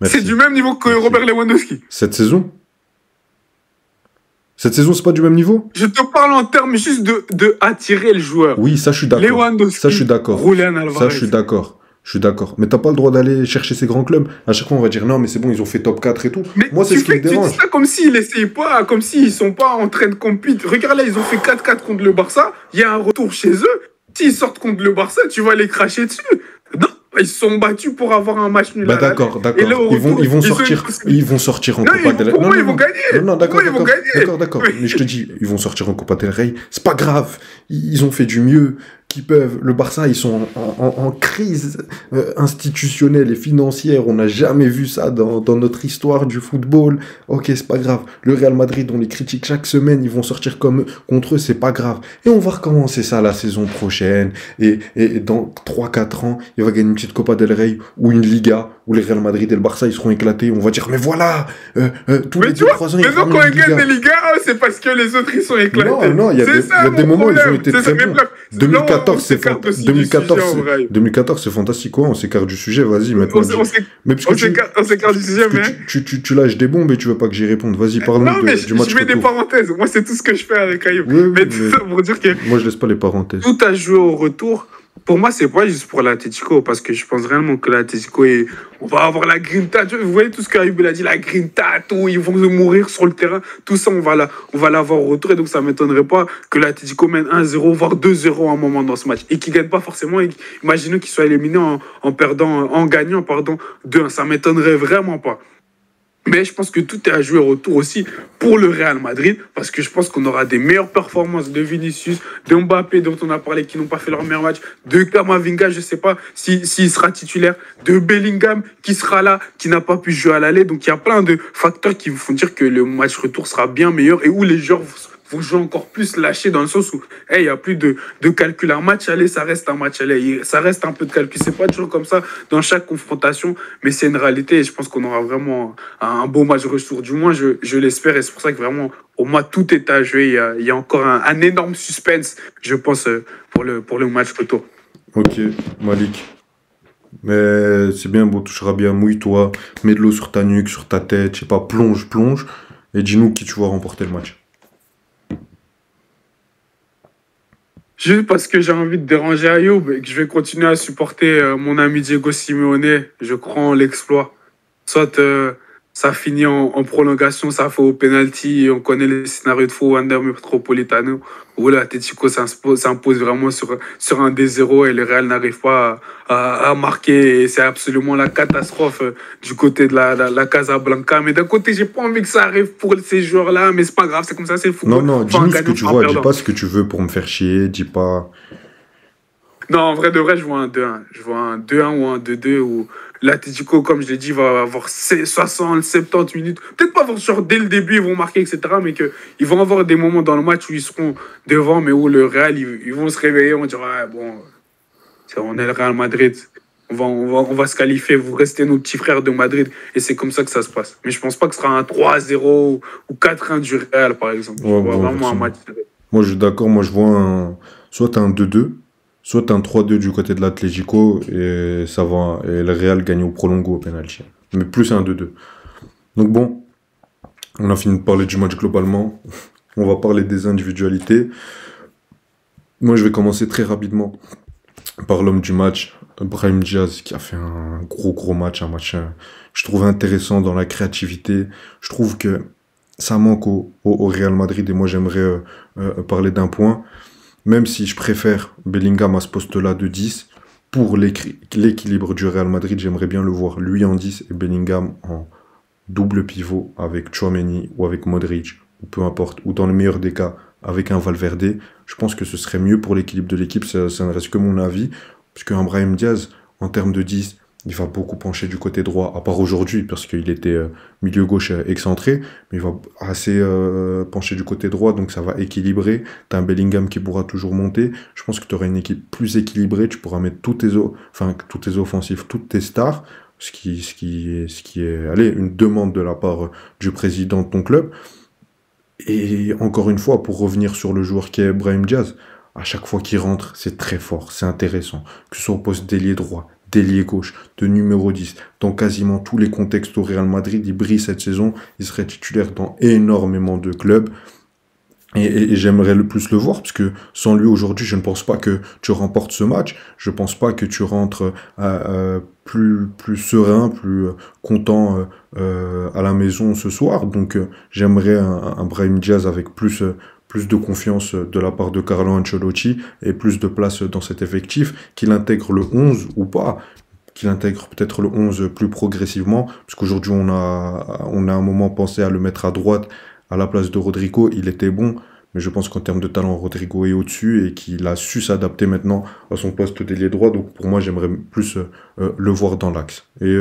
C'est du même niveau que Robert Lewandowski. Cette saison, c'est pas du même niveau? Je te parle en termes juste de attirer le joueur. Oui, ça, je suis d'accord. Lewandowski, ça, je suis d'accord. Julian Alvarez. Ça, je suis d'accord. Mais t'as pas le droit d'aller chercher ces grands clubs. À chaque fois, on va dire non, mais c'est bon, ils ont fait top 4 et tout. Mais moi, c'est ce qui me dérange. Tu dis ça comme s'ils essayent pas, comme s'ils sont pas en train de compétir. Regarde là, ils ont fait 4-4 contre le Barça. Il y a un retour chez eux. S'ils sortent contre le Barça, tu vas les cracher dessus. Non, ils se sont battus pour avoir un match nul. D'accord. Ils vont sortir en Copa del Rey. Pour moi, ils vont gagner. Non, d'accord. Mais je te dis, ils vont sortir en Copa del Rey. C'est pas grave. Ils ont fait du mieux qu'ils peuvent. Le Barça, ils sont en crise institutionnelle et financière. On n'a jamais vu ça dans notre histoire du football. Ok, c'est pas grave. Le Real Madrid, on les critique chaque semaine. Ils vont sortir contre eux, c'est pas grave. Et on va recommencer ça la saison prochaine. Et dans 3-4 ans, il va gagner une petite Copa del Rey ou une Liga. où les Real Madrid et le Barça, ils seront éclatés. On va dire, mais voilà, tous Mais les tu vois, 2-3 ans, ils maintenant ramènent quand la ils gagnent Liga. des Liga, c'est parce que les autres, ils sont éclatés. Non, il y a C'est ça, des mon moments où ils ont problème. été C'est ça, très mais bons. bref. Là, 2014, on c'est s'écarte aussi du 2014, sujet, en vrai. 2014, c'est fantastique. Quoi, on s'écarte du sujet, vas-y, maintenant. Mais parce que On s'écarte du sujet, mais... tu lâches des bombes et tu veux pas que j'y réponde. Vas-y, Non, parle-nous mais du match je mets des retour. parenthèses. Moi, c'est tout ce que je fais avec Ayoub. Oui, Mais tout ça pour dire que moi, je laisse pas les parenthèses. tout a joué au retour. Pour moi, c'est pas juste pour l'Atlético, parce que je pense réellement que l'Atlético, on va avoir la grinta. Vous voyez tout ce qu'Ayoub a dit, la grinta, tout, ils vont mourir sur le terrain. Tout ça, on va l'avoir au retour. Et donc, ça m'étonnerait pas que l'Atlético mène 1-0, voire 2-0 à un moment dans ce match. Et qu'ils ne gagnent pas forcément. Imaginons qu'ils soient éliminés en gagnant, 2-1. Ça m'étonnerait vraiment pas. Mais je pense que tout est à jouer au retour aussi pour le Real Madrid, parce que je pense qu'on aura des meilleures performances de Vinicius, de Mbappé, dont on a parlé, qui n'ont pas fait leur meilleur match, de Camavinga, je ne sais pas s'il sera titulaire, de Bellingham, qui sera là, qui n'a pas pu jouer à l'aller. Donc il y a plein de facteurs qui vous font dire que le match retour sera bien meilleur et où les joueurs vont jouer encore plus lâchés, dans le sens où il n'y a plus de calcul. Un match aller, ça reste un match aller. Ça reste un peu de calcul. C'est pas toujours comme ça dans chaque confrontation, mais c'est une réalité et je pense qu'on aura vraiment un beau match retour. Du moins, je l'espère et c'est pour ça que vraiment, au moins, tout est à jouer. Il y a encore un énorme suspense, je pense, pour le match retour. Ok, Malik. Mais c'est bien, bon, touchera bien, mouille-toi, mets de l'eau sur ta nuque, sur ta tête, je sais pas, plonge, et dis-nous qui tu vois remporter le match. Juste parce que j'ai envie de déranger Ayoub et que je vais continuer à supporter mon ami Diego Simeone, je crois en l'exploit. Soit ça finit en prolongation, ça fait au penalty, et on connaît les scénarios de faux Wander Metropolitano, où l'Atlético s'impose vraiment sur un D0 et le Real n'arrive pas à marquer. Et c'est absolument la catastrophe du côté de la Casablanca. Mais d'un côté, j'ai pas envie que ça arrive pour ces joueurs-là, mais c'est pas grave, c'est comme ça, c'est le football. Non, Enfin, dis-nous ce que tu vois, dis pas ce que tu veux pour me faire chier, dis pas... Non, en vrai de vrai, je vois un 2-1. Je vois un 2-1 ou un 2-2 où l'Atlético, comme je l'ai dit, va avoir 60, 70 minutes. Peut-être pas genre dès le début, ils vont marquer, etc. Mais qu'ils vont avoir des moments dans le match où ils seront devant, mais où le Real, ils vont se réveiller. On dira, ah, bon, on est le Real Madrid. On va se qualifier. Vous restez nos petits frères de Madrid. Et c'est comme ça que ça se passe. Mais je pense pas que ce sera un 3-0 ou 4-1 du Real, par exemple. Ouais, je vois bon, vraiment un match. Moi, je suis d'accord. Moi, je vois soit un 2-2, soit un 3-2 du côté de l'Atlético et ça va. Et le Real gagne au prolongo au penalty. Mais plus un 2-2. Donc bon, on a fini de parler du match globalement. On va parler des individualités. Moi, je vais commencer très rapidement par l'homme du match, Brahim Diaz, qui a fait un gros match, je trouve intéressant dans la créativité. Je trouve que ça manque au Real Madrid et moi j'aimerais parler d'un point. Même si je préfère Bellingham à ce poste-là de 10, pour l'équilibre du Real Madrid, j'aimerais bien le voir lui en 10 et Bellingham en double pivot avec Tchouaméni ou avec Modric, ou peu importe, ou dans le meilleur des cas avec un Valverde. Je pense que ce serait mieux pour l'équilibre de l'équipe, ça ne reste que mon avis, parce qu'un Brahim Diaz, en termes de 10, il va beaucoup pencher du côté droit, à part aujourd'hui, parce qu'il était milieu gauche excentré, mais il va assez pencher du côté droit, donc ça va équilibrer. Tu as un Bellingham qui pourra toujours monter. Je pense que tu auras une équipe plus équilibrée, tu pourras mettre tous tes offensifs, toutes tes stars, ce qui est allez, une demande de la part du président de ton club. Et encore une fois, pour revenir sur le joueur qui est Brahim Diaz, à chaque fois qu'il rentre, c'est très fort, c'est intéressant. Que ce soit au poste d'ailier droit, d'ailier gauche, de numéro 10, dans quasiment tous les contextes au Real Madrid, il brille cette saison, il serait titulaire dans énormément de clubs. Et j'aimerais le plus le voir, parce que sans lui aujourd'hui, je ne pense pas que tu remportes ce match. Je ne pense pas que tu rentres plus serein, plus content à la maison ce soir. Donc j'aimerais un Brahim Diaz avec plus de confiance de la part de Carlo Ancelotti et plus de place dans cet effectif, qu'il intègre le 11 ou pas, qu'il intègre peut-être le 11 plus progressivement, parce qu'aujourd'hui on a un moment pensé à le mettre à droite à la place de Rodrigo. Il était bon, mais je pense qu'en termes de talent, Rodrigo est au-dessus et qu'il a su s'adapter maintenant à son poste d'ailier droit. Donc pour moi, j'aimerais plus le voir dans l'axe. Et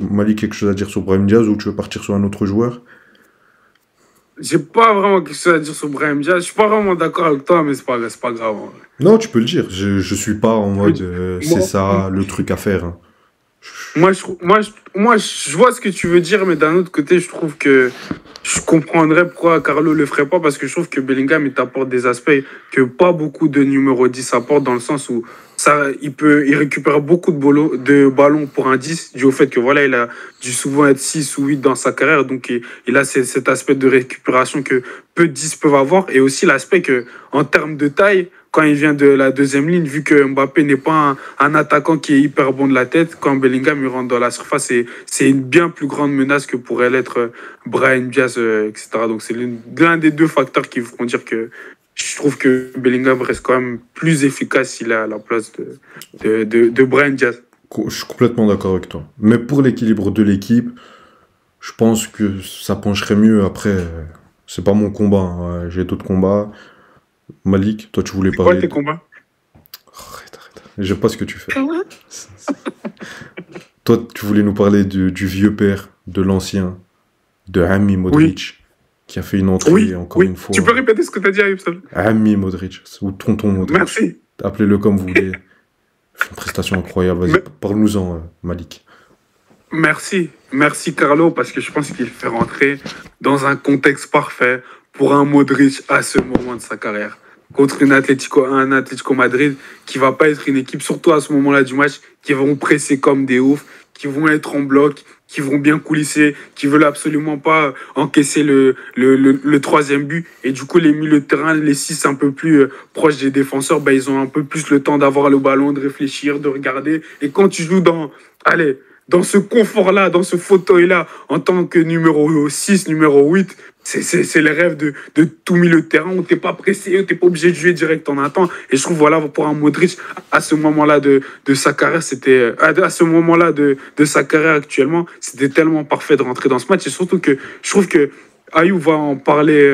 Malik, quelque chose à dire sur Brahim Diaz ou tu veux partir sur un autre joueur? J'ai pas vraiment quelque chose à dire sur Brahim Diaz. Je suis pas vraiment d'accord avec toi, mais c'est pas grave. Non, tu peux le dire. Je suis pas en mode c'est ça le truc à faire. Hein. Je vois ce que tu veux dire, mais d'un autre côté, je trouve que je comprendrais pourquoi Carlo le ferait pas, parce que je trouve que Bellingham, il t'apporte des aspects que pas beaucoup de numéro 10 apportent, dans le sens où il récupère beaucoup de ballons pour un 10, dû au fait que voilà, il a dû souvent être 6 ou 8 dans sa carrière, donc il a cet aspect de récupération que peu de 10 peuvent avoir, et aussi l'aspect que, en termes de taille, quand il vient de la deuxième ligne, vu que Mbappé n'est pas un attaquant qui est hyper bon de la tête, quand Bellingham il rentre dans la surface, c'est une bien plus grande menace que pourrait l'être Brahim Diaz, etc. Donc c'est l'un des deux facteurs qui vont dire que je trouve que Bellingham reste quand même plus efficace s'il est à la place de Brahim Diaz. Je suis complètement d'accord avec toi. Mais pour l'équilibre de l'équipe, je pense que ça pencherait mieux. Après, c'est pas mon combat, hein. J'ai d'autres combats. Malik, toi, tu voulais C'est quoi parler. tes combats? Arrête. J'aime pas ce que tu fais. Toi, tu voulais nous parler du vieux père, de l'ancien, de Ami Oui, Modric, qui a fait une entrée, oui, encore oui. une Tu peux fois. répéter ce que tu as dit, Ayub, s'il te plaît? Ami Modric, ou tonton Modric. Merci. Appelez-le comme vous voulez. Fait une prestation incroyable. Vas-y, Me- parle-nous-en, Malik. Merci. Merci, Carlo, parce que je pense qu'il fait rentrer dans un contexte parfait pour un Modric à ce moment de sa carrière. Contre un Atlético Madrid qui va pas être une équipe, surtout à ce moment-là du match, qui vont presser comme des oufs, qui vont être en bloc, qui vont bien coulisser, qui veulent absolument pas encaisser le troisième but. Et du coup, les milieux de terrain, les 6 un peu plus proches des défenseurs, bah, ils ont un peu plus le temps d'avoir le ballon, de réfléchir, de regarder. Et quand tu joues allez, dans ce confort-là, dans ce fauteuil-là, en tant que numéro 6, numéro 8, c'est le rêve de tout milieu de terrain où t'es pas pressé, où t'es pas obligé de jouer direct en attend. Et je trouve, voilà, pour un Modric, à ce moment-là de sa carrière, à ce moment-là de sa carrière actuellement, c'était tellement parfait de rentrer dans ce match. Et surtout que je trouve que Ayou va en parler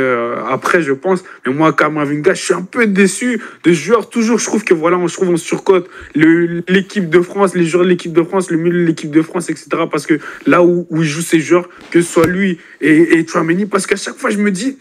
après, je pense. Mais moi, Kamavinga, je suis un peu déçu de ce joueur. Toujours, je trouve que voilà, je trouve on surcote l'équipe de France, les joueurs de l'équipe de France, le milieu de l'équipe de France, etc. Parce que là où ils jouent ces joueurs, que ce soit lui et Tchouaméni, parce qu'à chaque fois, je me dis,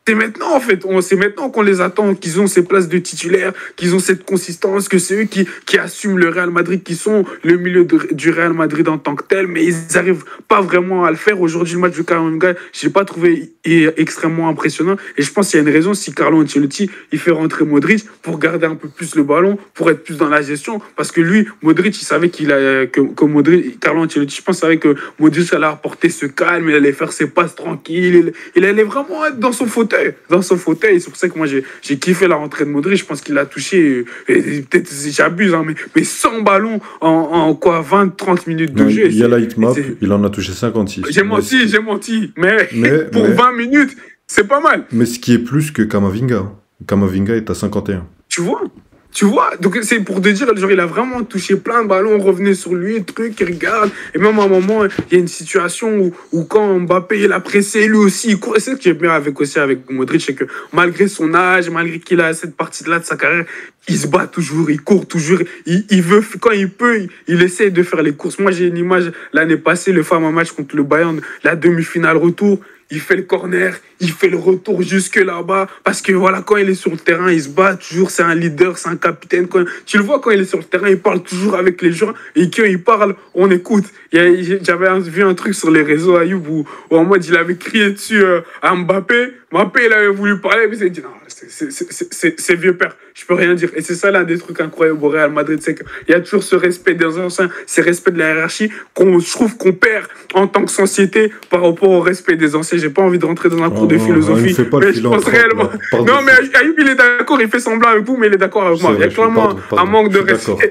c'est maintenant, en fait. C'est maintenant qu'on les attend, qu'ils ont ces places de titulaires, qu'ils ont cette consistance, que c'est eux qui assument le Real Madrid, qui sont le milieu du Real Madrid en tant que tel, mais ils n'arrivent pas vraiment à le faire. Aujourd'hui, le match de Kamavinga, je l'ai pas trouvé extrêmement impressionnant. Et je pense qu'il y a une raison, si Carlo Ancelotti, il fait rentrer Modric pour garder un peu plus le ballon, pour être plus dans la gestion. Parce que lui, Modric, il savait que Modric, Carlo Ancelotti, je pense, savait que Modric allait apporter ce calme, il allait faire ses passes tranquilles, il allait vraiment être dans son fauteuil. C'est pour ça que moi, j'ai kiffé la rentrée de Modric. Je pense qu'il a touché, peut-être j'abuse, hein, mais 100 ballons en quoi, 20-30 minutes de Non, jeu. il y a la hitmap, il en a touché 56. J'ai menti. Mais mais, pour mais, 20 minutes, c'est pas mal. mais ce qui est plus que Kamavinga. Kamavinga est à 51. Tu vois? Donc c'est pour te dire, genre, il a vraiment touché plein de ballons, on revenait sur lui, truc, il regarde. Et même à un moment, il y a une situation où quand Mbappé, il a pressé, lui aussi, il court. Et c'est ce que j'aime bien avec Modric, c'est que malgré son âge, malgré qu'il a cette partie-là de sa carrière, il se bat toujours, il court toujours, il veut, quand il peut, il essaie de faire les courses. Moi, j'ai une image l'année passée, le fameux match contre le Bayern, la demi-finale retour. Il fait le corner, il fait le retour jusque là-bas. Parce que voilà, quand il est sur le terrain, il se bat toujours. C'est un leader, c'est un capitaine. Tu le vois quand il est sur le terrain, il parle toujours avec les gens. Et quand il parle, on écoute. J'avais vu un truc sur les réseaux, Ayoub, où en mode, il avait crié dessus à Mbappé. Mbappé, il avait voulu parler, mais il s'est dit, non, c'est vieux père, je peux rien dire. Et c'est ça l'un des trucs incroyables au Real Madrid, c'est qu'il y a toujours ce respect des anciens, ce respect de la hiérarchie, je trouve qu'on perd en tant que société par rapport au respect des anciens. J'ai pas envie de rentrer dans un cours de philosophie, mais je pense réellement. Non, mais Ayoub, il est d'accord, il fait semblant avec vous, mais il est d'accord avec moi. Il y a clairement un manque de respect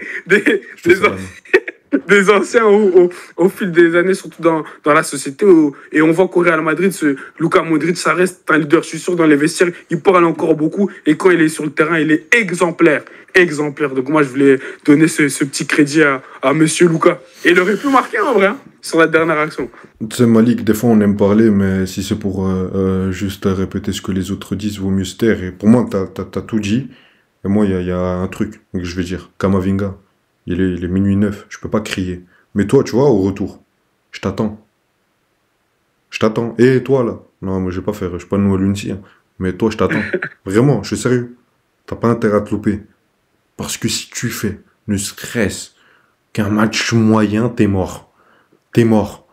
des anciens au fil des années, surtout dans la société. Et on voit qu'au Real Madrid, Luka Modric, ça reste un leader. Je suis sûr, dans les vestiaires, il parle encore beaucoup. Et quand il est sur le terrain, il est exemplaire. Donc moi, je voulais donner ce petit crédit à Monsieur Luka. Et il aurait pu marquer en vrai, hein, sur la dernière action. Tu sais, Malik, des fois on aime parler, mais si c'est pour juste répéter ce que les autres disent, vaut mieux se taire. Et pour moi, t'as tout dit. Et moi, il y a un truc que je vais dire. Kamavinga. Il est minuit 9, je peux pas crier. Mais toi, tu vois, au retour, je t'attends. Et toi, là? Non, moi, je vais pas faire, je suis pas Noël Lunsi, hein. Mais toi, je t'attends. Vraiment, je suis sérieux. T'as pas intérêt à te louper. Parce que si tu fais, ne serait-ce qu'un match moyen, t'es mort. t'es mort.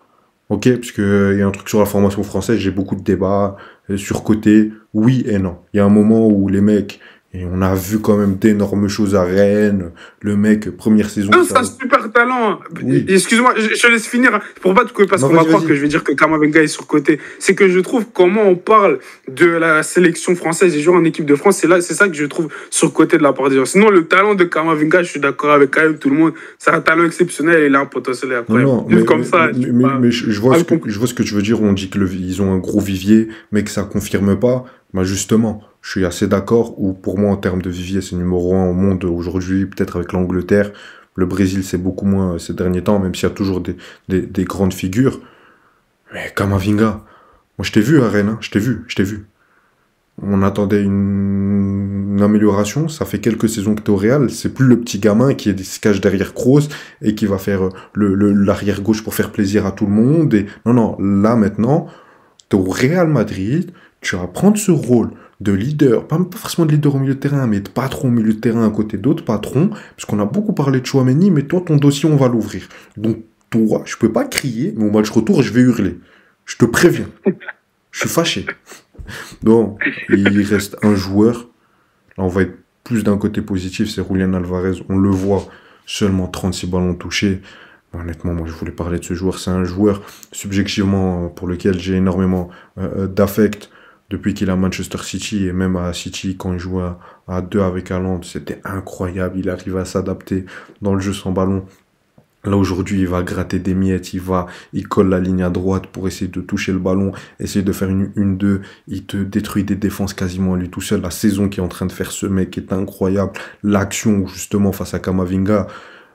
Ok, parce que il y a un truc sur la formation française, j'ai beaucoup de débats surcoté, oui et non. Il y a un moment où les mecs, et on a vu quand même d'énormes choses à Rennes, le mec, première saison, C'est ça... un super talent. Oui. Excuse-moi, je te laisse finir, hein, pour pas te couper, parce Non, qu'on va vas-y, croire que vas-y. je vais dire que Kamavinga est surcoté. C'est que je trouve comment on parle de la sélection française des joueurs en équipe de France, c'est ça que je trouve surcoté de la part des gens. Sinon, le talent de Kamavinga, je suis d'accord avec Kyle, tout le monde, c'est un talent exceptionnel et il a un potentiel Non, incroyable. non, Juste comme ça, je suis pas, je vois pas ce le que, compris. je vois ce que tu veux dire. On dit que ils ont un gros vivier, mais que ça confirme pas. Bah justement, je suis assez d'accord. Ou pour moi, en termes de vivier, c'est numéro un au monde aujourd'hui, peut-être avec l'Angleterre. Le Brésil, c'est beaucoup moins ces derniers temps, même s'il y a toujours des grandes figures. Mais Kamavinga, moi je t'ai vu à Rennes, hein, je t'ai vu. On attendait une amélioration. Ça fait quelques saisons que t'es au Real. C'est plus le petit gamin se cache derrière Kroos et qui va faire l'arrière gauche pour faire plaisir à tout le monde. Et non, non, là maintenant, t'es au Real Madrid. Tu vas prendre ce rôle de leader, pas forcément de leader au milieu de terrain, mais de patron au milieu de terrain à côté d'autres patrons. Parce qu'on a beaucoup parlé de Chouameni, mais toi, ton dossier, on va l'ouvrir. Donc, toi, je peux pas crier, mais au match retour, je vais hurler. Je te préviens. Je suis fâché. Non, il reste un joueur. Là, on va être plus d'un côté positif, c'est Julian Alvarez. On le voit, seulement 36 ballons touchés. Honnêtement, moi, je voulais parler de ce joueur. C'est un joueur, subjectivement, pour lequel j'ai énormément d'affect depuis qu'il est à Manchester City et même à City, quand il jouait à deux avec Haaland. C'était incroyable. Il arrive à s'adapter dans le jeu sans ballon. Là, aujourd'hui, il va gratter des miettes, il colle la ligne à droite pour essayer de toucher le ballon, essayer de faire une 2 il te détruit des défenses quasiment à lui tout seul. La saison qu'il est en train de faire ce mec est incroyable. L'action, justement, face à Kamavinga,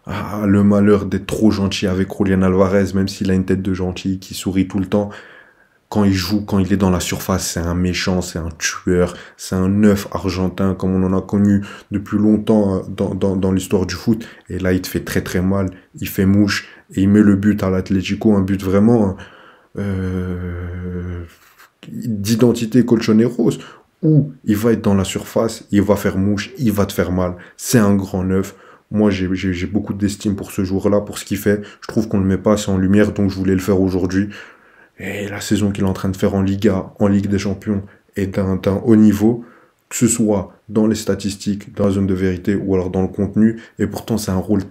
le malheur d'être trop gentil avec Julian Alvarez, même s'il a une tête de gentil qui sourit tout le temps. Quand il joue, quand il est dans la surface, c'est un méchant, c'est un tueur, c'est un neuf argentin comme on en a connu depuis longtemps dans l'histoire du foot. Et là, il te fait très très mal, il fait mouche et il met le but à l'Atlético, un but vraiment d'identité colchoneros, où il va être dans la surface, il va faire mouche, il va te faire mal. C'est un grand neuf. Moi, j'ai beaucoup d'estime pour ce joueur-là, pour ce qu'il fait. Je trouve qu'on ne le met pas assez en lumière, donc je voulais le faire aujourd'hui. Et la saison qu'il est en train de faire en Liga, en Ligue des Champions, est d'un haut niveau, que ce soit dans les statistiques, dans la zone de vérité ou alors dans le contenu. Et pourtant, c'est un rôle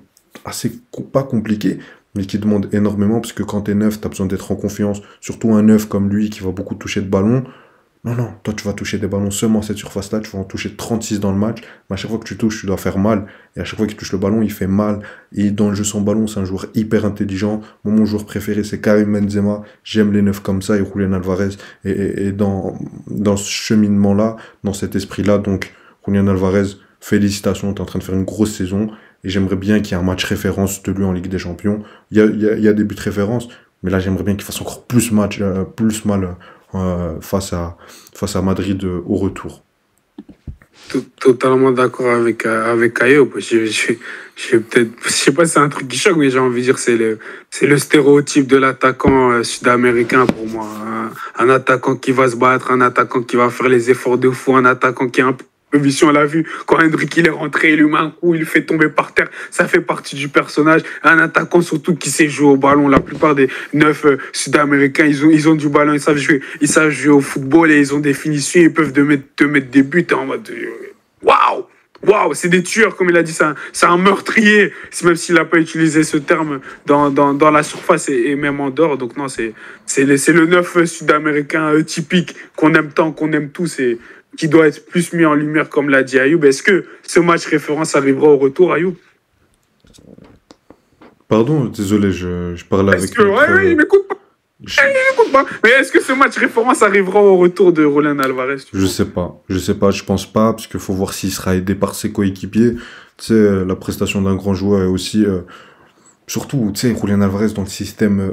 assez pas compliqué, mais qui demande énormément, parce que quand t'es neuf, t'as besoin d'être en confiance. Surtout un neuf comme lui qui va beaucoup toucher de ballons. Non, non, toi tu vas toucher des ballons seulement à cette surface-là, tu vas en toucher 36 dans le match, mais à chaque fois que tu touches, tu dois faire mal, et à chaque fois qu'il touche le ballon, il fait mal, et dans le jeu sans ballon, c'est un joueur hyper intelligent. Moi, mon joueur préféré, c'est Karim Benzema, j'aime les neufs comme ça, et Julian Alvarez, et dans ce cheminement-là, dans cet esprit-là, donc Julian Alvarez, félicitations, t'es en train de faire une grosse saison, et j'aimerais bien qu'il y ait un match référence de lui en Ligue des Champions. Il y a des buts référence, mais là j'aimerais bien qu'il fasse encore plus mal face à Madrid au retour. Totalement d'accord avec Caio. Je sais pas si c'est un truc qui choque, mais j'ai envie de dire c'est le stéréotype de l'attaquant sud-américain pour moi. Un attaquant qui va se battre, un attaquant qui va faire les efforts de fou, un attaquant qui est un peu vision, on l'a vu, quand Hendrick il est rentré, il lui met un coup, il le fait tomber par terre, ça fait partie du personnage. Un attaquant surtout qui sait jouer au ballon. La plupart des neufs sud-américains, ils ont du ballon, ils savent jouer au football et ils ont des finitions, ils peuvent te mettre des buts en mode waouh! Waouh, c'est des tueurs, comme il a dit, c'est un meurtrier, même s'il n'a pas utilisé ce terme dans la surface et même en dehors. Donc non, c'est le neuf sud-américain typique qu'on aime tant, qu'on aime tous et qui doit être plus mis en lumière, comme l'a dit Ayoub. Est-ce que ce match référence arrivera au retour, Ayoub? Pardon, désolé, je parlais avec Ouais, il m'écoute pas. Il m'écoute pas. Mais est-ce que ce match référence arrivera au retour de Roland Alvarez? Je sais pas, je pense pas, parce qu'il faut voir s'il sera aidé par ses coéquipiers. Tu sais, la prestation d'un grand joueur est aussi... surtout, tu sais, Julian Alvarez dans le système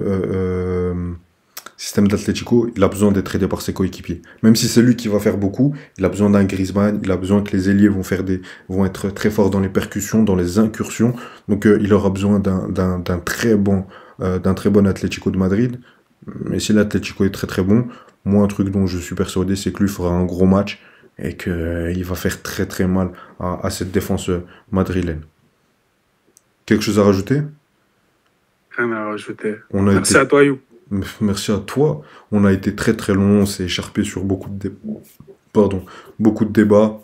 d'Atlético, il a besoin d'être aidé par ses coéquipiers. Même si c'est lui qui va faire beaucoup, il a besoin d'un Griezmann, il a besoin que les ailiers vont être très forts dans les percussions, dans les incursions. Donc il aura besoin d'un très bon Atlético de Madrid. Mais si l'Atlético est très très bon, moi un truc dont je suis persuadé, c'est que lui fera un gros match et qu'il va faire très très mal à cette défense madrilène. Quelque chose à rajouter? Rien à rajouter. On a Merci été... à toi, You. Merci à toi. On a été très très long, on s'est écharpé sur Pardon, beaucoup de débats.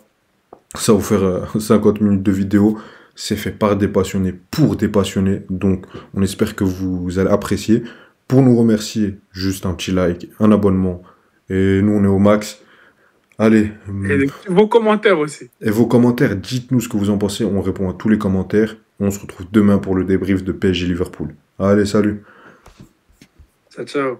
Ça va vous faire 50 minutes de vidéo. C'est fait par des passionnés pour des passionnés. Donc, on espère que vous allez apprécier. Pour nous remercier, juste un petit like, un abonnement. Et nous, on est au max. Allez. Et vos commentaires aussi. Et vos commentaires, dites-nous ce que vous en pensez. On répond à tous les commentaires. On se retrouve demain pour le débrief de PSG Liverpool. Allez, salut. Ciao, ciao.